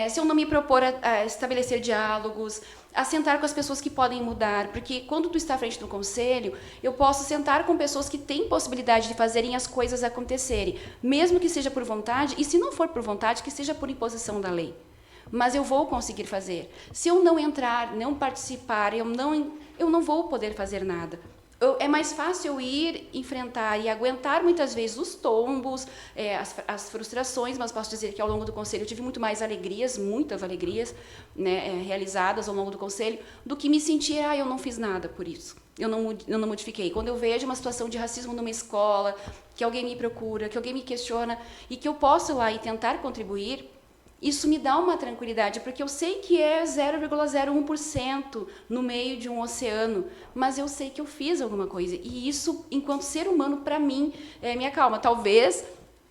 Speaker 2: se eu não me propor a estabelecer diálogos, a sentar com as pessoas que podem mudar, porque quando tu está à frente do conselho, eu posso sentar com pessoas que têm possibilidade de fazerem as coisas acontecerem, mesmo que seja por vontade, e se não for por vontade, que seja por imposição da lei. Mas eu vou conseguir fazer. Se eu não entrar, não participar, eu não vou poder fazer nada. É mais fácil eu ir, enfrentar e aguentar muitas vezes os tombos, as frustrações, mas posso dizer que ao longo do conselho eu tive muito mais alegrias, muitas alegrias, né, realizadas ao longo do conselho, do que me sentir, eu não fiz nada por isso, eu não modifiquei. Quando eu vejo uma situação de racismo numa escola, que alguém me procura, que alguém me questiona e que eu posso ir lá e tentar contribuir, isso me dá uma tranquilidade, porque eu sei que é 0,01% no meio de um oceano, mas eu sei que eu fiz alguma coisa. E isso, enquanto ser humano, para mim, me acalma. Talvez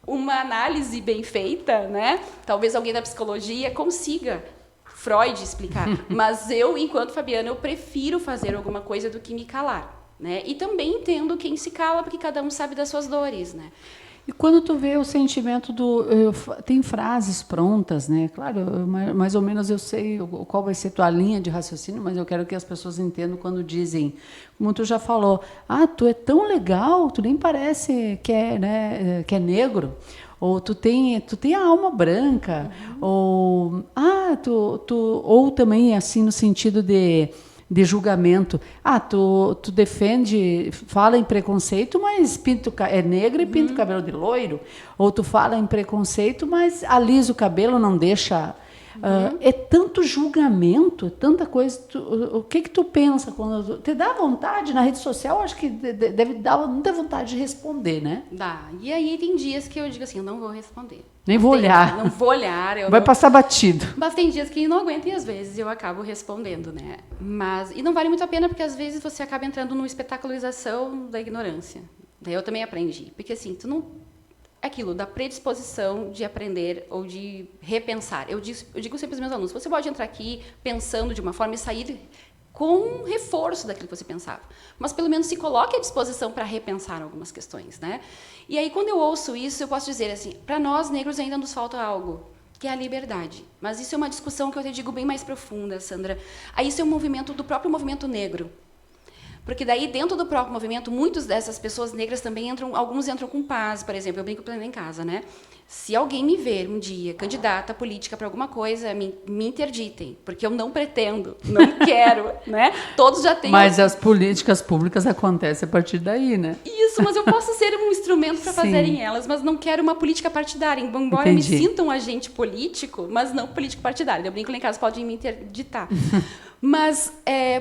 Speaker 2: uma análise bem feita, né? Talvez alguém da psicologia consiga Freud explicar. Mas eu, enquanto Fabiana, eu prefiro fazer alguma coisa do que me calar. Né? E também entendo quem se cala, porque cada um sabe das suas dores, né?
Speaker 1: E quando tu vê o sentimento tem frases prontas, né? Claro, mais ou menos eu sei qual vai ser tua linha de raciocínio, mas eu quero que as pessoas entendam quando dizem, como tu já falou, tu é tão legal, tu nem parece que é negro, ou tu tem a alma branca, ou ou também assim no sentido de julgamento. Tu defende, fala em preconceito, mas é negra e pinta o cabelo de loiro. Ou tu fala em preconceito, mas alisa o cabelo, não deixa... é tanto julgamento, tanta coisa. O que tu pensa quando... Te dá vontade? Na rede social, acho que deve dar muita vontade de responder, né?
Speaker 2: Dá. E aí tem dias que eu digo assim, eu não vou responder.
Speaker 1: Nem vou olhar.
Speaker 2: Não vou olhar.
Speaker 1: Vai passar batido.
Speaker 2: Mas tem dias que não aguento e às vezes eu acabo respondendo, né? E não vale muito a pena porque às vezes você acaba entrando numa espetacularização da ignorância. Daí eu também aprendi. Porque assim, tu não... Aquilo, da predisposição de aprender ou de repensar. Eu digo sempre aos meus alunos, você pode entrar aqui pensando de uma forma e sair com um reforço daquilo que você pensava. Mas, pelo menos, se coloque à disposição para repensar algumas questões, né? E aí, quando eu ouço isso, eu posso dizer assim, para nós, negros, ainda nos falta algo, que é a liberdade. Mas isso é uma discussão que eu te digo bem mais profunda, Sandra. Aí isso é um movimento do próprio movimento negro. Porque daí, dentro do próprio movimento, muitas dessas pessoas negras também alguns entram com paz, por exemplo, eu brinco com em casa, né? Se alguém me ver um dia candidata política para alguma coisa, me interditem, porque eu não pretendo, não quero, né? Todos já têm...
Speaker 1: Mas as políticas públicas acontecem a partir daí, né?
Speaker 2: Isso, mas eu posso ser um instrumento para fazerem elas, mas não quero uma política partidária, embora
Speaker 1: Entendi.
Speaker 2: me sinta um agente político, mas não político partidário. Eu brinco lá em casa, podem me interditar. Mas,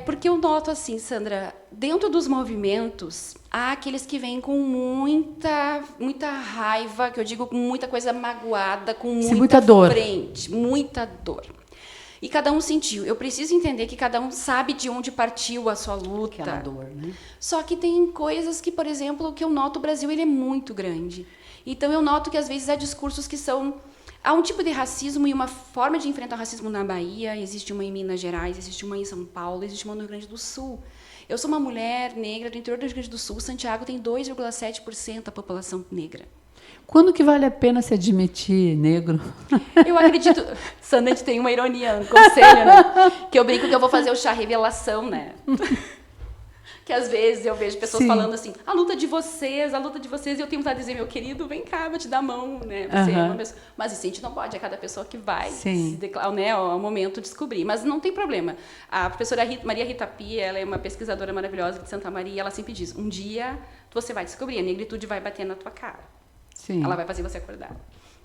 Speaker 2: porque eu noto assim, Sandra, dentro dos movimentos, há aqueles que vêm com muita raiva, que eu digo com muita coisa magoada, com muita
Speaker 1: dor.
Speaker 2: Muita dor. E cada um sentiu. Eu preciso entender que cada um sabe de onde partiu a sua luta.
Speaker 1: Aquela dor, né?
Speaker 2: Só que tem coisas que, por exemplo, que eu noto, o Brasil ele é muito grande. Então, eu noto que, às vezes, há discursos que são... Há um tipo de racismo e uma forma de enfrentar o racismo na Bahia, existe uma em Minas Gerais, existe uma em São Paulo, existe uma no Rio Grande do Sul. Eu sou uma mulher negra do interior do Rio Grande do Sul. Santiago tem 2,7% da população negra.
Speaker 1: Quando que vale a pena se admitir negro?
Speaker 2: Eu acredito... Sandra, a gente tem uma ironia, um conselho, né? Que eu brinco que eu vou fazer o chá revelação, né? Que às vezes eu vejo pessoas falando assim, a luta de vocês, e eu tenho vontade de dizer, meu querido, vem cá, vou te dar a mão, né? Você é uma pessoa... Mas isso a gente não pode, é cada pessoa que vai se declarar, né, ao momento descobrir. Mas não tem problema. A professora Maria Rita Pia, ela é uma pesquisadora maravilhosa de Santa Maria, ela sempre diz, um dia você vai descobrir, a negritude vai bater na tua cara.
Speaker 1: Sim.
Speaker 2: Ela vai fazer você acordar.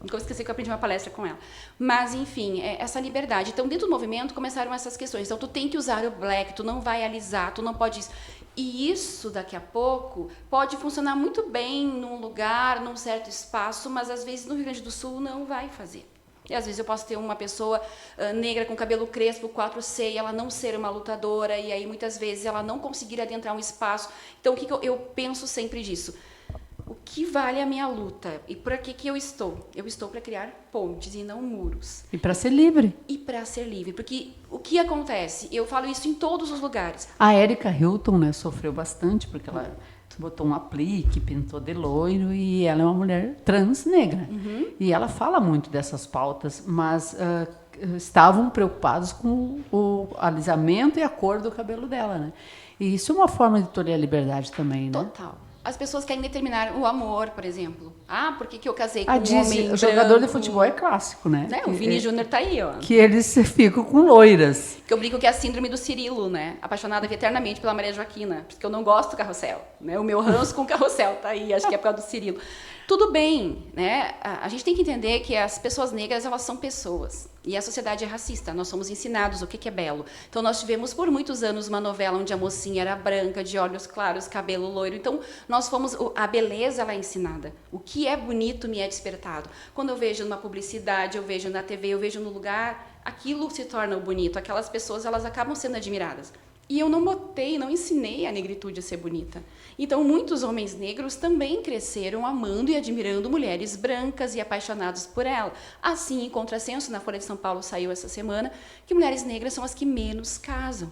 Speaker 2: Nunca vou esquecer que eu aprendi uma palestra com ela. Mas, enfim, essa liberdade. Então, dentro do movimento, começaram essas questões. Então, tu tem que usar o black, tu não vai alisar, tu não pode isso. E isso, daqui a pouco, pode funcionar muito bem num lugar, num certo espaço, mas, às vezes, no Rio Grande do Sul, não vai fazer. E, às vezes, eu posso ter uma pessoa negra com cabelo crespo, 4C, e ela não ser uma lutadora, e aí, muitas vezes, ela não conseguir adentrar um espaço. Então, o que eu penso sempre disso? O que vale a minha luta? E por que eu estou? Eu estou para criar pontes e não muros.
Speaker 1: E para ser livre.
Speaker 2: E para ser livre. Porque o que acontece? Eu falo isso em todos os lugares.
Speaker 1: A Erika Hilton, né, sofreu bastante, porque ela botou um aplique, pintou de loiro, e ela é uma mulher trans negra. E ela fala muito dessas pautas, mas estavam preocupados com o alisamento e a cor do cabelo dela, né? E isso é uma forma de tolerar a liberdade também, né?
Speaker 2: Total. As pessoas querem determinar o amor, por exemplo. Ah, por que eu casei com
Speaker 1: A
Speaker 2: um homem
Speaker 1: o jogador de
Speaker 2: branco?
Speaker 1: futebol é clássico, né?
Speaker 2: O Vini Júnior tá aí, ó.
Speaker 1: Que eles ficam com loiras.
Speaker 2: Que eu brinco que é a síndrome do Cirilo, né? Apaixonada eternamente pela Maria Joaquina. Porque eu não gosto do Carrossel, né? O meu ranço com o Carrossel tá aí, acho que é por causa do Cirilo. Tudo bem, né? A gente tem que entender que as pessoas negras, elas são pessoas. E a sociedade é racista. Nós somos ensinados o que é belo. Então, nós tivemos por muitos anos uma novela onde a mocinha era branca, de olhos claros, cabelo loiro. Então, nós fomos... A beleza, ela é ensinada. O que é bonito me é despertado. Quando eu vejo numa publicidade, eu vejo na TV, eu vejo no lugar, aquilo se torna bonito. Aquelas pessoas, elas acabam sendo admiradas. E eu não ensinei a negritude a ser bonita. Então, muitos homens negros também cresceram amando e admirando mulheres brancas e apaixonados por ela. Assim, em contrassenso, na Folha de São Paulo saiu essa semana, que mulheres negras são as que menos casam.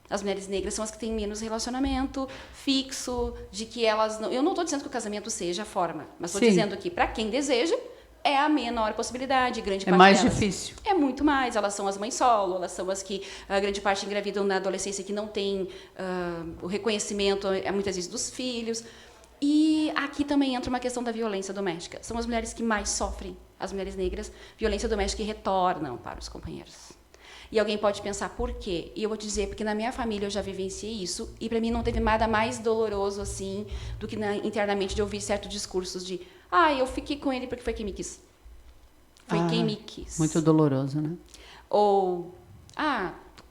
Speaker 2: As mulheres negras são as que têm menos relacionamento fixo, de que elas não... Eu não estou dizendo que o casamento seja a forma, mas estou dizendo que, para quem deseja, é a menor possibilidade, grande parte
Speaker 1: é mais
Speaker 2: delas.
Speaker 1: Difícil.
Speaker 2: É muito mais. Elas são as mães solo, elas são as que, a grande parte, engravidam na adolescência, que não tem o reconhecimento, muitas vezes, dos filhos. E aqui também entra uma questão da violência doméstica. São as mulheres que mais sofrem, as mulheres negras, violência doméstica e retornam para os companheiros. E alguém pode pensar, por quê? E eu vou te dizer, porque na minha família eu já vivenciei isso, e para mim não teve nada mais doloroso assim do que internamente de ouvir certos discursos de eu fiquei com ele porque foi quem me quis. Foi quem me quis.
Speaker 1: Muito doloroso, né?
Speaker 2: Ou,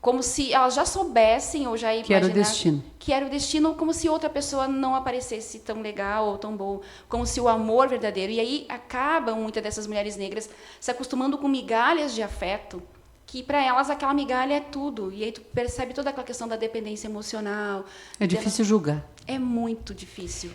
Speaker 2: como se elas já soubessem ou já imaginassem...
Speaker 1: Que era o destino.
Speaker 2: Que era o destino, como se outra pessoa não aparecesse tão legal ou tão bom, como se o amor verdadeiro... E aí acabam muitas dessas mulheres negras se acostumando com migalhas de afeto, que para elas aquela migalha é tudo. E aí tu percebe toda aquela questão da dependência emocional.
Speaker 1: É difícil julgar.
Speaker 2: É muito difícil.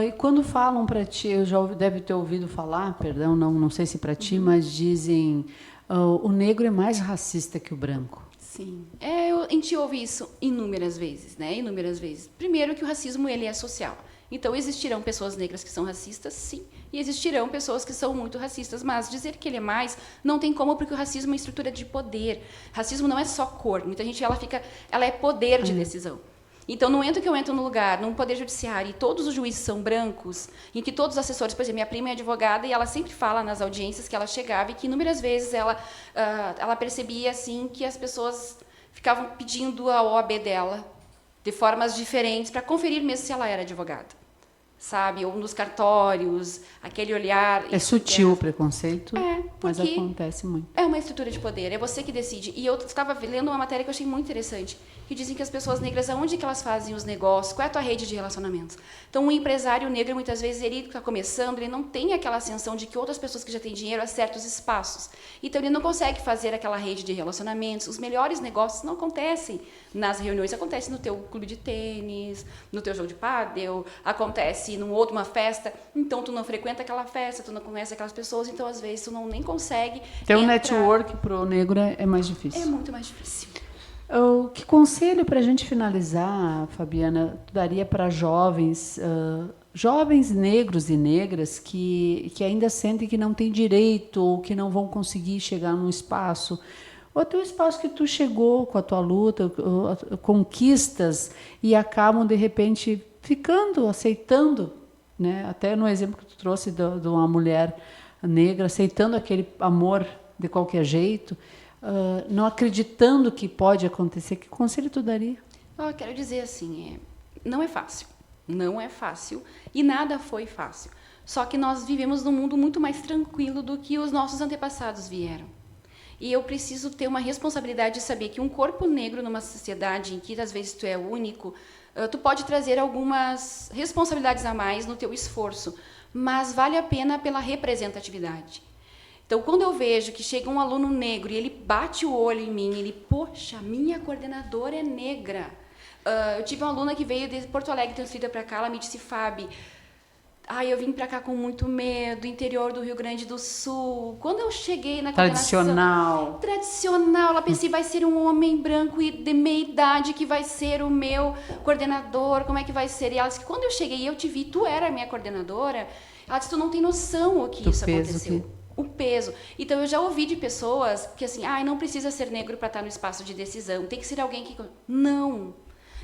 Speaker 1: E quando falam para ti, eu já deve ter ouvido falar, perdão, não sei se para ti, mas dizem o negro é mais racista que o branco.
Speaker 2: Sim. A gente ouve isso inúmeras vezes, né? Inúmeras vezes. Primeiro que o racismo ele é social. Então, existirão pessoas negras que são racistas, sim, e existirão pessoas que são muito racistas, mas dizer que ele é mais, não tem como, porque o racismo é uma estrutura de poder. Racismo não é só cor. Muita gente, ela é poder de decisão. Então, no momento que eu entro num lugar, num poder judiciário, e todos os juízes são brancos, em que todos os assessores, por exemplo, minha prima é advogada, e ela sempre fala nas audiências que ela chegava, e que inúmeras vezes ela percebia, assim, que as pessoas ficavam pedindo a OAB dela, de formas diferentes, para conferir mesmo se ela era advogada. Sabe? Ou nos cartórios, aquele olhar...
Speaker 1: É sutil o preconceito, mas
Speaker 2: porque
Speaker 1: acontece muito.
Speaker 2: É uma estrutura de poder, é você que decide. E eu estava lendo uma matéria que eu achei muito interessante, que dizem que as pessoas negras, aonde que elas fazem os negócios, qual é a tua rede de relacionamentos? Então, um empresário negro, muitas vezes, ele está começando, ele não tem aquela ascensão de que outras pessoas que já têm dinheiro a certos espaços. Então, ele não consegue fazer aquela rede de relacionamentos. Os melhores negócios não acontecem nas reuniões, acontece no teu clube de tênis, no teu jogo de pádel, acontece numa festa, então tu não frequenta aquela festa, tu não conhece aquelas pessoas, então às vezes tu nem consegue
Speaker 1: ter um network pro negro é mais difícil.
Speaker 2: É muito mais difícil.
Speaker 1: Que conselho para a gente finalizar, Fabiana, tu daria para jovens negros e negras que ainda sentem que não têm direito ou que não vão conseguir chegar num espaço, ou até o espaço que tu chegou com a tua luta, conquistas, e acabam, de repente, ficando, aceitando, né? Até no exemplo que tu trouxe de uma mulher negra, aceitando aquele amor de qualquer jeito, não acreditando que pode acontecer, que conselho tu daria?
Speaker 2: Eu quero dizer assim, não é fácil. Não é fácil e nada foi fácil. Só que nós vivemos num mundo muito mais tranquilo do que os nossos antepassados vieram. E eu preciso ter uma responsabilidade de saber que um corpo negro numa sociedade em que às vezes tu é único, tu pode trazer algumas responsabilidades a mais no teu esforço, mas vale a pena pela representatividade. Então, quando eu vejo que chega um aluno negro e ele bate o olho em mim, ele, poxa, minha coordenadora é negra. Eu tive uma aluna que veio de Porto Alegre, transferida para cá, ela me disse, Fábio, eu vim para cá com muito medo, interior do Rio Grande do Sul. Quando eu cheguei na
Speaker 1: tradicional,
Speaker 2: ela pensei, vai ser um homem branco e de meia idade que vai ser o meu coordenador, como é que vai ser? E ela disse que quando eu cheguei e eu te vi, tu era a minha coordenadora, ela disse, tu não tem noção o que isso aconteceu. O peso. Então, eu já ouvi de pessoas que assim, não precisa ser negro para estar no espaço de decisão, tem que ser alguém que... Não.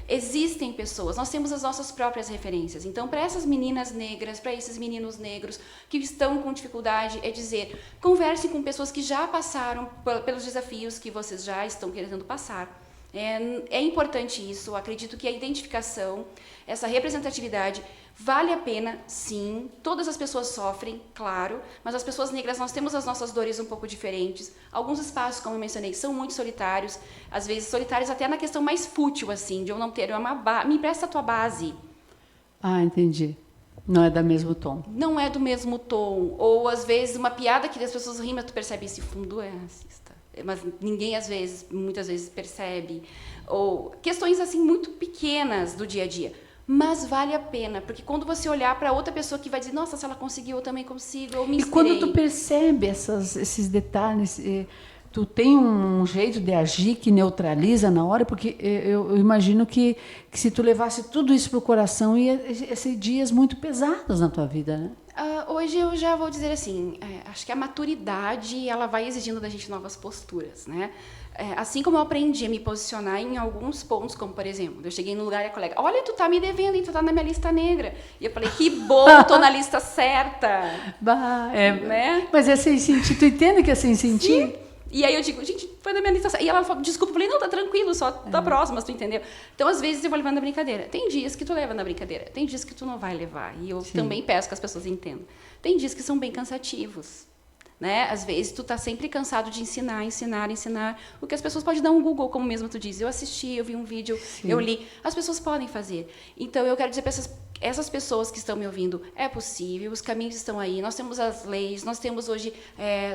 Speaker 2: Existem pessoas, nós temos as nossas próprias referências. Então, para essas meninas negras, para esses meninos negros que estão com dificuldade, é dizer, conversem com pessoas que já passaram pelos desafios que vocês já estão querendo passar. É importante isso, eu acredito que a identificação, essa representatividade, vale a pena, sim. Todas as pessoas sofrem, claro, mas as pessoas negras, nós temos as nossas dores um pouco diferentes. Alguns espaços, como eu mencionei, são muito solitários, às vezes solitários até na questão mais fútil, assim, de eu não ter uma base. Me empresta a tua base.
Speaker 1: Entendi. Não é do mesmo tom.
Speaker 2: Não é do mesmo tom. Ou, às vezes, uma piada que as pessoas riem, mas tu percebe esse fundo é racista. Mas ninguém, muitas vezes, percebe. Ou questões, assim, muito pequenas do dia a dia. Mas vale a pena, porque quando você olhar para outra pessoa que vai dizer, nossa, se ela conseguiu, eu também consigo, eu me inspirei.
Speaker 1: E quando tu percebe esses detalhes, tu tem um jeito de agir que neutraliza na hora, porque eu imagino que se tu levasse tudo isso para o coração, ia ser dias muito pesados na tua vida, né?
Speaker 2: Hoje eu já vou dizer assim, acho que a maturidade ela vai exigindo da gente novas posturas, né? Assim como eu aprendi a me posicionar em alguns pontos, como por exemplo, eu cheguei no lugar e a colega, olha, tu tá me devendo, tu tá na minha lista negra. E eu falei, que bom, tô na lista certa.
Speaker 1: Né? Mas é sem sentir, tu entende que é sem sentir?
Speaker 2: Sim. E aí eu digo, gente, foi na minha lista certa. E ela falou, desculpa, eu falei, não, tá tranquilo, só tá próxima, tu entendeu? Então, às vezes, eu vou levando na brincadeira. Tem dias que tu leva na brincadeira, tem dias que tu não vai levar. E eu também peço que as pessoas entendam. Tem dias que são bem cansativos. Né? Às vezes, tu tá sempre cansado de ensinar. O que as pessoas podem dar um Google, como mesmo tu diz. Eu assisti, eu vi um vídeo, eu li. As pessoas podem fazer. Então, eu quero dizer para essas pessoas que estão me ouvindo, é possível, os caminhos estão aí, nós temos as leis, nós temos hoje,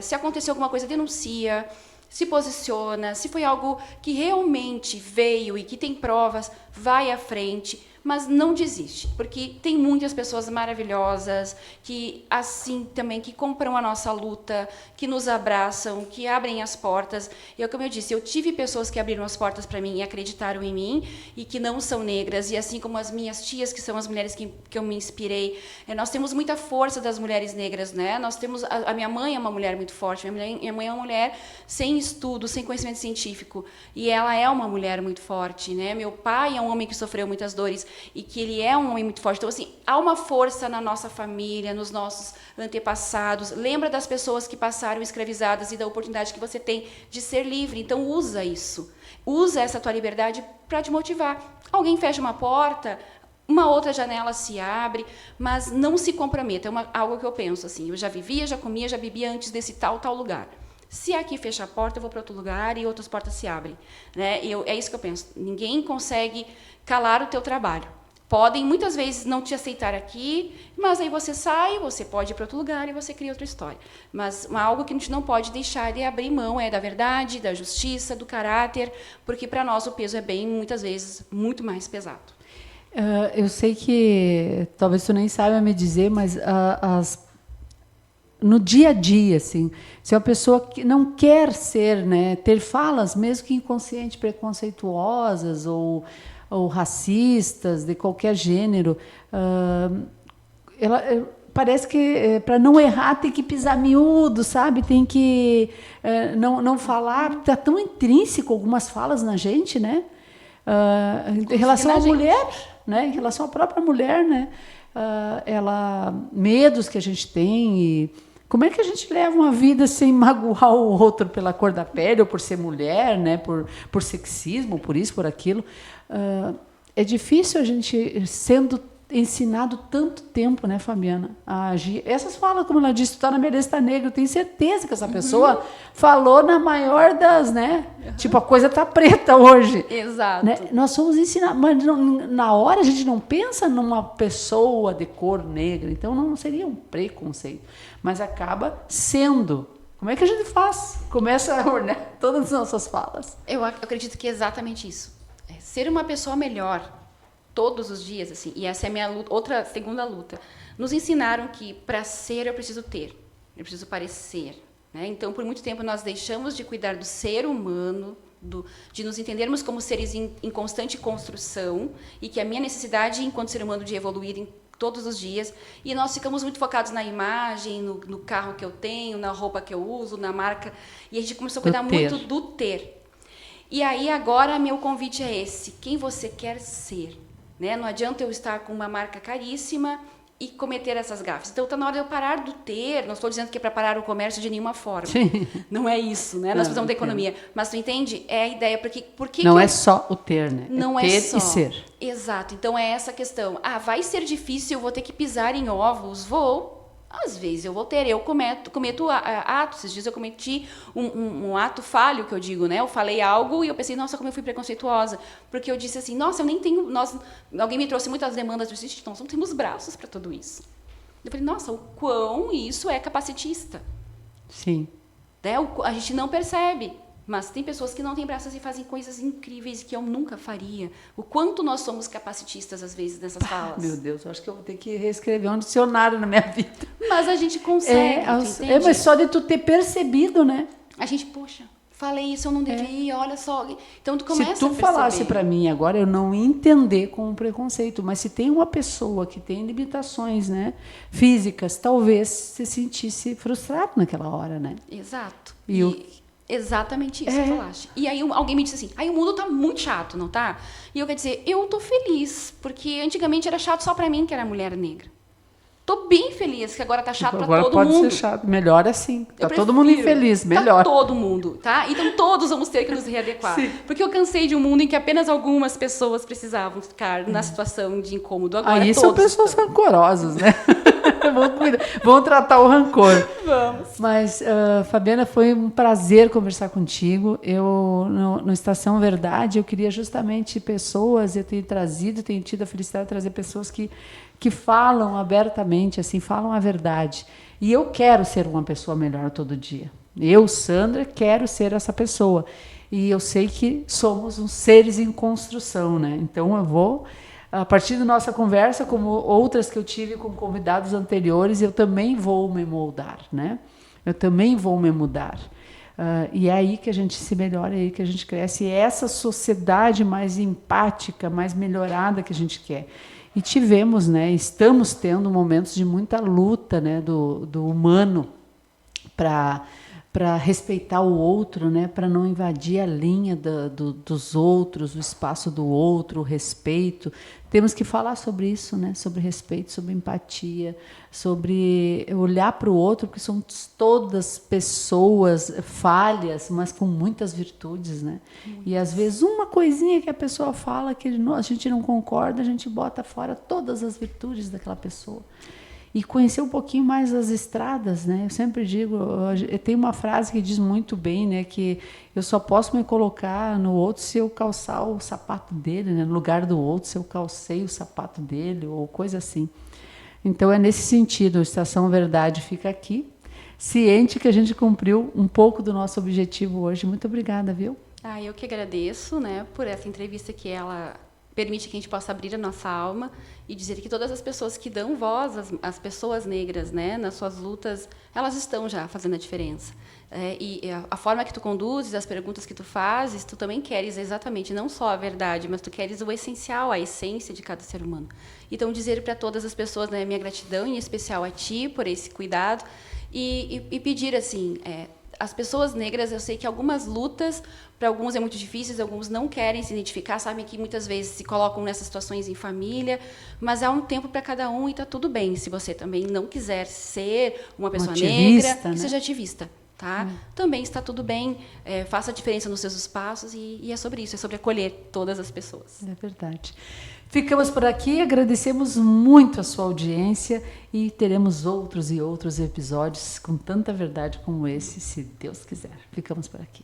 Speaker 2: se acontecer alguma coisa, denuncia, se posiciona, se foi algo que realmente veio e que tem provas, vai à frente, mas não desiste, porque tem muitas pessoas maravilhosas que assim também que compram a nossa luta, que nos abraçam, que abrem as portas. E como eu disse, eu tive pessoas que abriram as portas para mim e acreditaram em mim e que não são negras, e assim como as minhas tias, que são as mulheres que eu me inspirei. Nós temos muita força das mulheres negras, né? Nós temos a minha mãe é uma mulher muito forte, minha mãe é uma mulher sem estudo, sem conhecimento científico, e ela é uma mulher muito forte, né? Meu pai é um homem que sofreu muitas dores e que ele é um homem muito forte. Então, assim, há uma força na nossa família, nos nossos antepassados. Lembra das pessoas que passaram escravizadas e da oportunidade que você tem de ser livre. Então, usa isso. Usa essa tua liberdade para te motivar. Alguém fecha uma porta, uma outra janela se abre, mas não se comprometa. É algo que eu penso, assim, eu já vivia, já comia, já bebia antes desse tal lugar. Se aqui fecha a porta, eu vou para outro lugar e outras portas se abrem. Né? É isso que eu penso. Ninguém consegue calar o teu trabalho. Podem, muitas vezes, não te aceitar aqui, mas aí você sai, você pode ir para outro lugar e você cria outra história. Mas algo que a gente não pode deixar de abrir mão da verdade, da justiça, do caráter, porque para nós o peso é muitas vezes, muito mais pesado.
Speaker 1: Eu sei que, talvez tu nem saiba me dizer, mas no dia a dia, assim, se é uma pessoa que não quer ser, né, ter falas, mesmo que inconsciente, preconceituosas ou racistas, de qualquer gênero, ela parece que para não errar tem que pisar miúdo, sabe? Tem que não falar, está tão intrínseco algumas falas na gente, né? Em relação à mulher, né? Em relação à própria mulher, né? Medos que a gente tem e como é que a gente leva uma vida sem magoar o outro pela cor da pele ou por ser mulher, né? Por sexismo, por isso, por aquilo. É difícil a gente, sendo ensinado tanto tempo, né, Fabiana, a agir. Essas falas, como ela disse, tu tá na minha lista negra, eu tenho certeza que essa pessoa falou na maior das, né? Tipo, a coisa tá preta hoje.
Speaker 2: Exato.
Speaker 1: Né? Nós somos ensinados, mas na hora a gente não pensa numa pessoa de cor negra, então não seria um preconceito, mas acaba sendo. Como é que a gente faz? Começa a ordenar todas as nossas falas.
Speaker 2: Eu acredito que é exatamente isso. Ser uma pessoa melhor todos os dias, assim, e essa é a minha luta, segunda luta. Nos ensinaram que para ser eu preciso ter, eu preciso parecer, né? Então, por muito tempo nós deixamos de cuidar do ser humano, de nos entendermos como seres em constante construção e que a minha necessidade enquanto ser humano de evoluir em todos os dias, e nós ficamos muito focados na imagem, no carro que eu tenho, na roupa que eu uso, na marca, e a gente começou a cuidar muito do ter. E aí agora meu convite é esse, quem você quer ser? Né? Não adianta eu estar com uma marca caríssima e cometer essas gafes. Então, está na hora de eu parar do ter. Não estou dizendo que é para parar o comércio de nenhuma forma. Sim. Não é isso, né? Nós precisamos da economia. Mas tu entende? É a ideia. Porque
Speaker 1: não é só o ter, né?
Speaker 2: Não
Speaker 1: é ter
Speaker 2: é só.
Speaker 1: E ser.
Speaker 2: Exato. Então, é essa questão. Vai ser difícil, eu vou ter que pisar em ovos. Às vezes eu vou ter, eu cometo atos. Esses dias eu cometi um ato falho, que eu digo, né? Eu falei algo e eu pensei, nossa, como eu fui preconceituosa. Porque eu disse assim, nossa, eu nem tenho... alguém me trouxe muitas demandas, eu disse, nós não temos braços para tudo isso. Eu falei, nossa, o quão isso é capacitista.
Speaker 1: Sim.
Speaker 2: Né? A gente não percebe. Mas tem pessoas que não têm braços e fazem coisas incríveis que eu nunca faria. O quanto nós somos capacitistas, às vezes, nessas falas.
Speaker 1: Meu Deus, eu acho que eu vou ter que reescrever um dicionário na minha vida.
Speaker 2: Mas a gente consegue,
Speaker 1: mas só de tu ter percebido, né?
Speaker 2: A gente, poxa, falei isso, eu não devia, olha só. Então, tu começa a perceber.
Speaker 1: Se tu falasse para mim agora, eu não ia entender como preconceito, mas se tem uma pessoa que tem limitações, né, físicas, talvez se sentisse frustrado naquela hora, né?
Speaker 2: Exato.
Speaker 1: Exatamente
Speaker 2: isso que tu falaste. E aí alguém me disse assim, o mundo tá muito chato, não tá? E eu quero dizer, eu tô feliz, porque antigamente era chato só para mim, que era mulher negra. Tô bem feliz, que agora tá chato para todo mundo.
Speaker 1: Agora pode ser chato, melhor assim. Tá todo mundo infeliz, melhor.
Speaker 2: Tá todo mundo, tá? Então todos vamos ter que nos readequar. Sim. Porque eu cansei de um mundo em que apenas algumas pessoas precisavam ficar na situação de incômodo. Agora
Speaker 1: aí são pessoas rancorosas, né? Vamos tratar o rancor.
Speaker 2: Vamos.
Speaker 1: Mas, Fabiana, foi um prazer conversar contigo. Eu, no Estação Verdade, eu queria justamente pessoas, eu tenho tido a felicidade de trazer pessoas que falam abertamente, assim, falam a verdade. E eu quero ser uma pessoa melhor todo dia. Eu, Sandra, quero ser essa pessoa. E eu sei que somos uns seres em construção, né? Então, eu vou... A partir da nossa conversa, como outras que eu tive com convidados anteriores, eu também vou me moldar, né? Eu também vou me mudar. E é aí que a gente se melhora, é aí que a gente cresce. E é essa sociedade mais empática, mais melhorada que a gente quer. E tivemos, né? Estamos tendo momentos de muita luta, né? Do humano para respeitar o outro, né? Para não invadir a linha dos outros, o espaço do outro, o respeito. Temos que falar sobre isso, né? Sobre respeito, sobre empatia, sobre olhar para o outro, porque somos todas pessoas falhas, mas com muitas virtudes, né? E às vezes uma coisinha que a pessoa fala que a gente não concorda, a gente bota fora todas as virtudes daquela pessoa. E conhecer um pouquinho mais as estradas, né? Eu sempre digo, tem uma frase que diz muito bem, né? Que eu só posso me colocar no outro se eu calçar o sapato dele, né? No lugar do outro, se eu calcei o sapato dele, ou coisa assim. Então, é nesse sentido, a Estação Verdade fica aqui, ciente que a gente cumpriu um pouco do nosso objetivo hoje. Muito obrigada, viu?
Speaker 2: Eu que agradeço, né? Por essa entrevista que ela permite que a gente possa abrir a nossa alma e dizer que todas as pessoas que dão voz às pessoas negras, né, nas suas lutas, elas estão já fazendo a diferença. E a forma que tu conduzes, as perguntas que tu fazes, tu também queres exatamente, não só a verdade, mas tu queres o essencial, a essência de cada ser humano. Então, dizer para todas as pessoas, né, minha gratidão, em especial a ti, por esse cuidado, e pedir, assim, as pessoas negras, eu sei que algumas lutas, para alguns é muito difícil, alguns não querem se identificar, sabem que muitas vezes se colocam nessas situações em família, mas há um tempo para cada um e está tudo bem. Se você também não quiser ser uma pessoa negra, que seja ativista. Tá? Também está tudo bem, faça a diferença nos seus espaços e é sobre isso, é sobre acolher todas as pessoas.
Speaker 1: É verdade. Ficamos por aqui, agradecemos muito a sua audiência e teremos outros e outros episódios com tanta verdade como esse, se Deus quiser. Ficamos por aqui.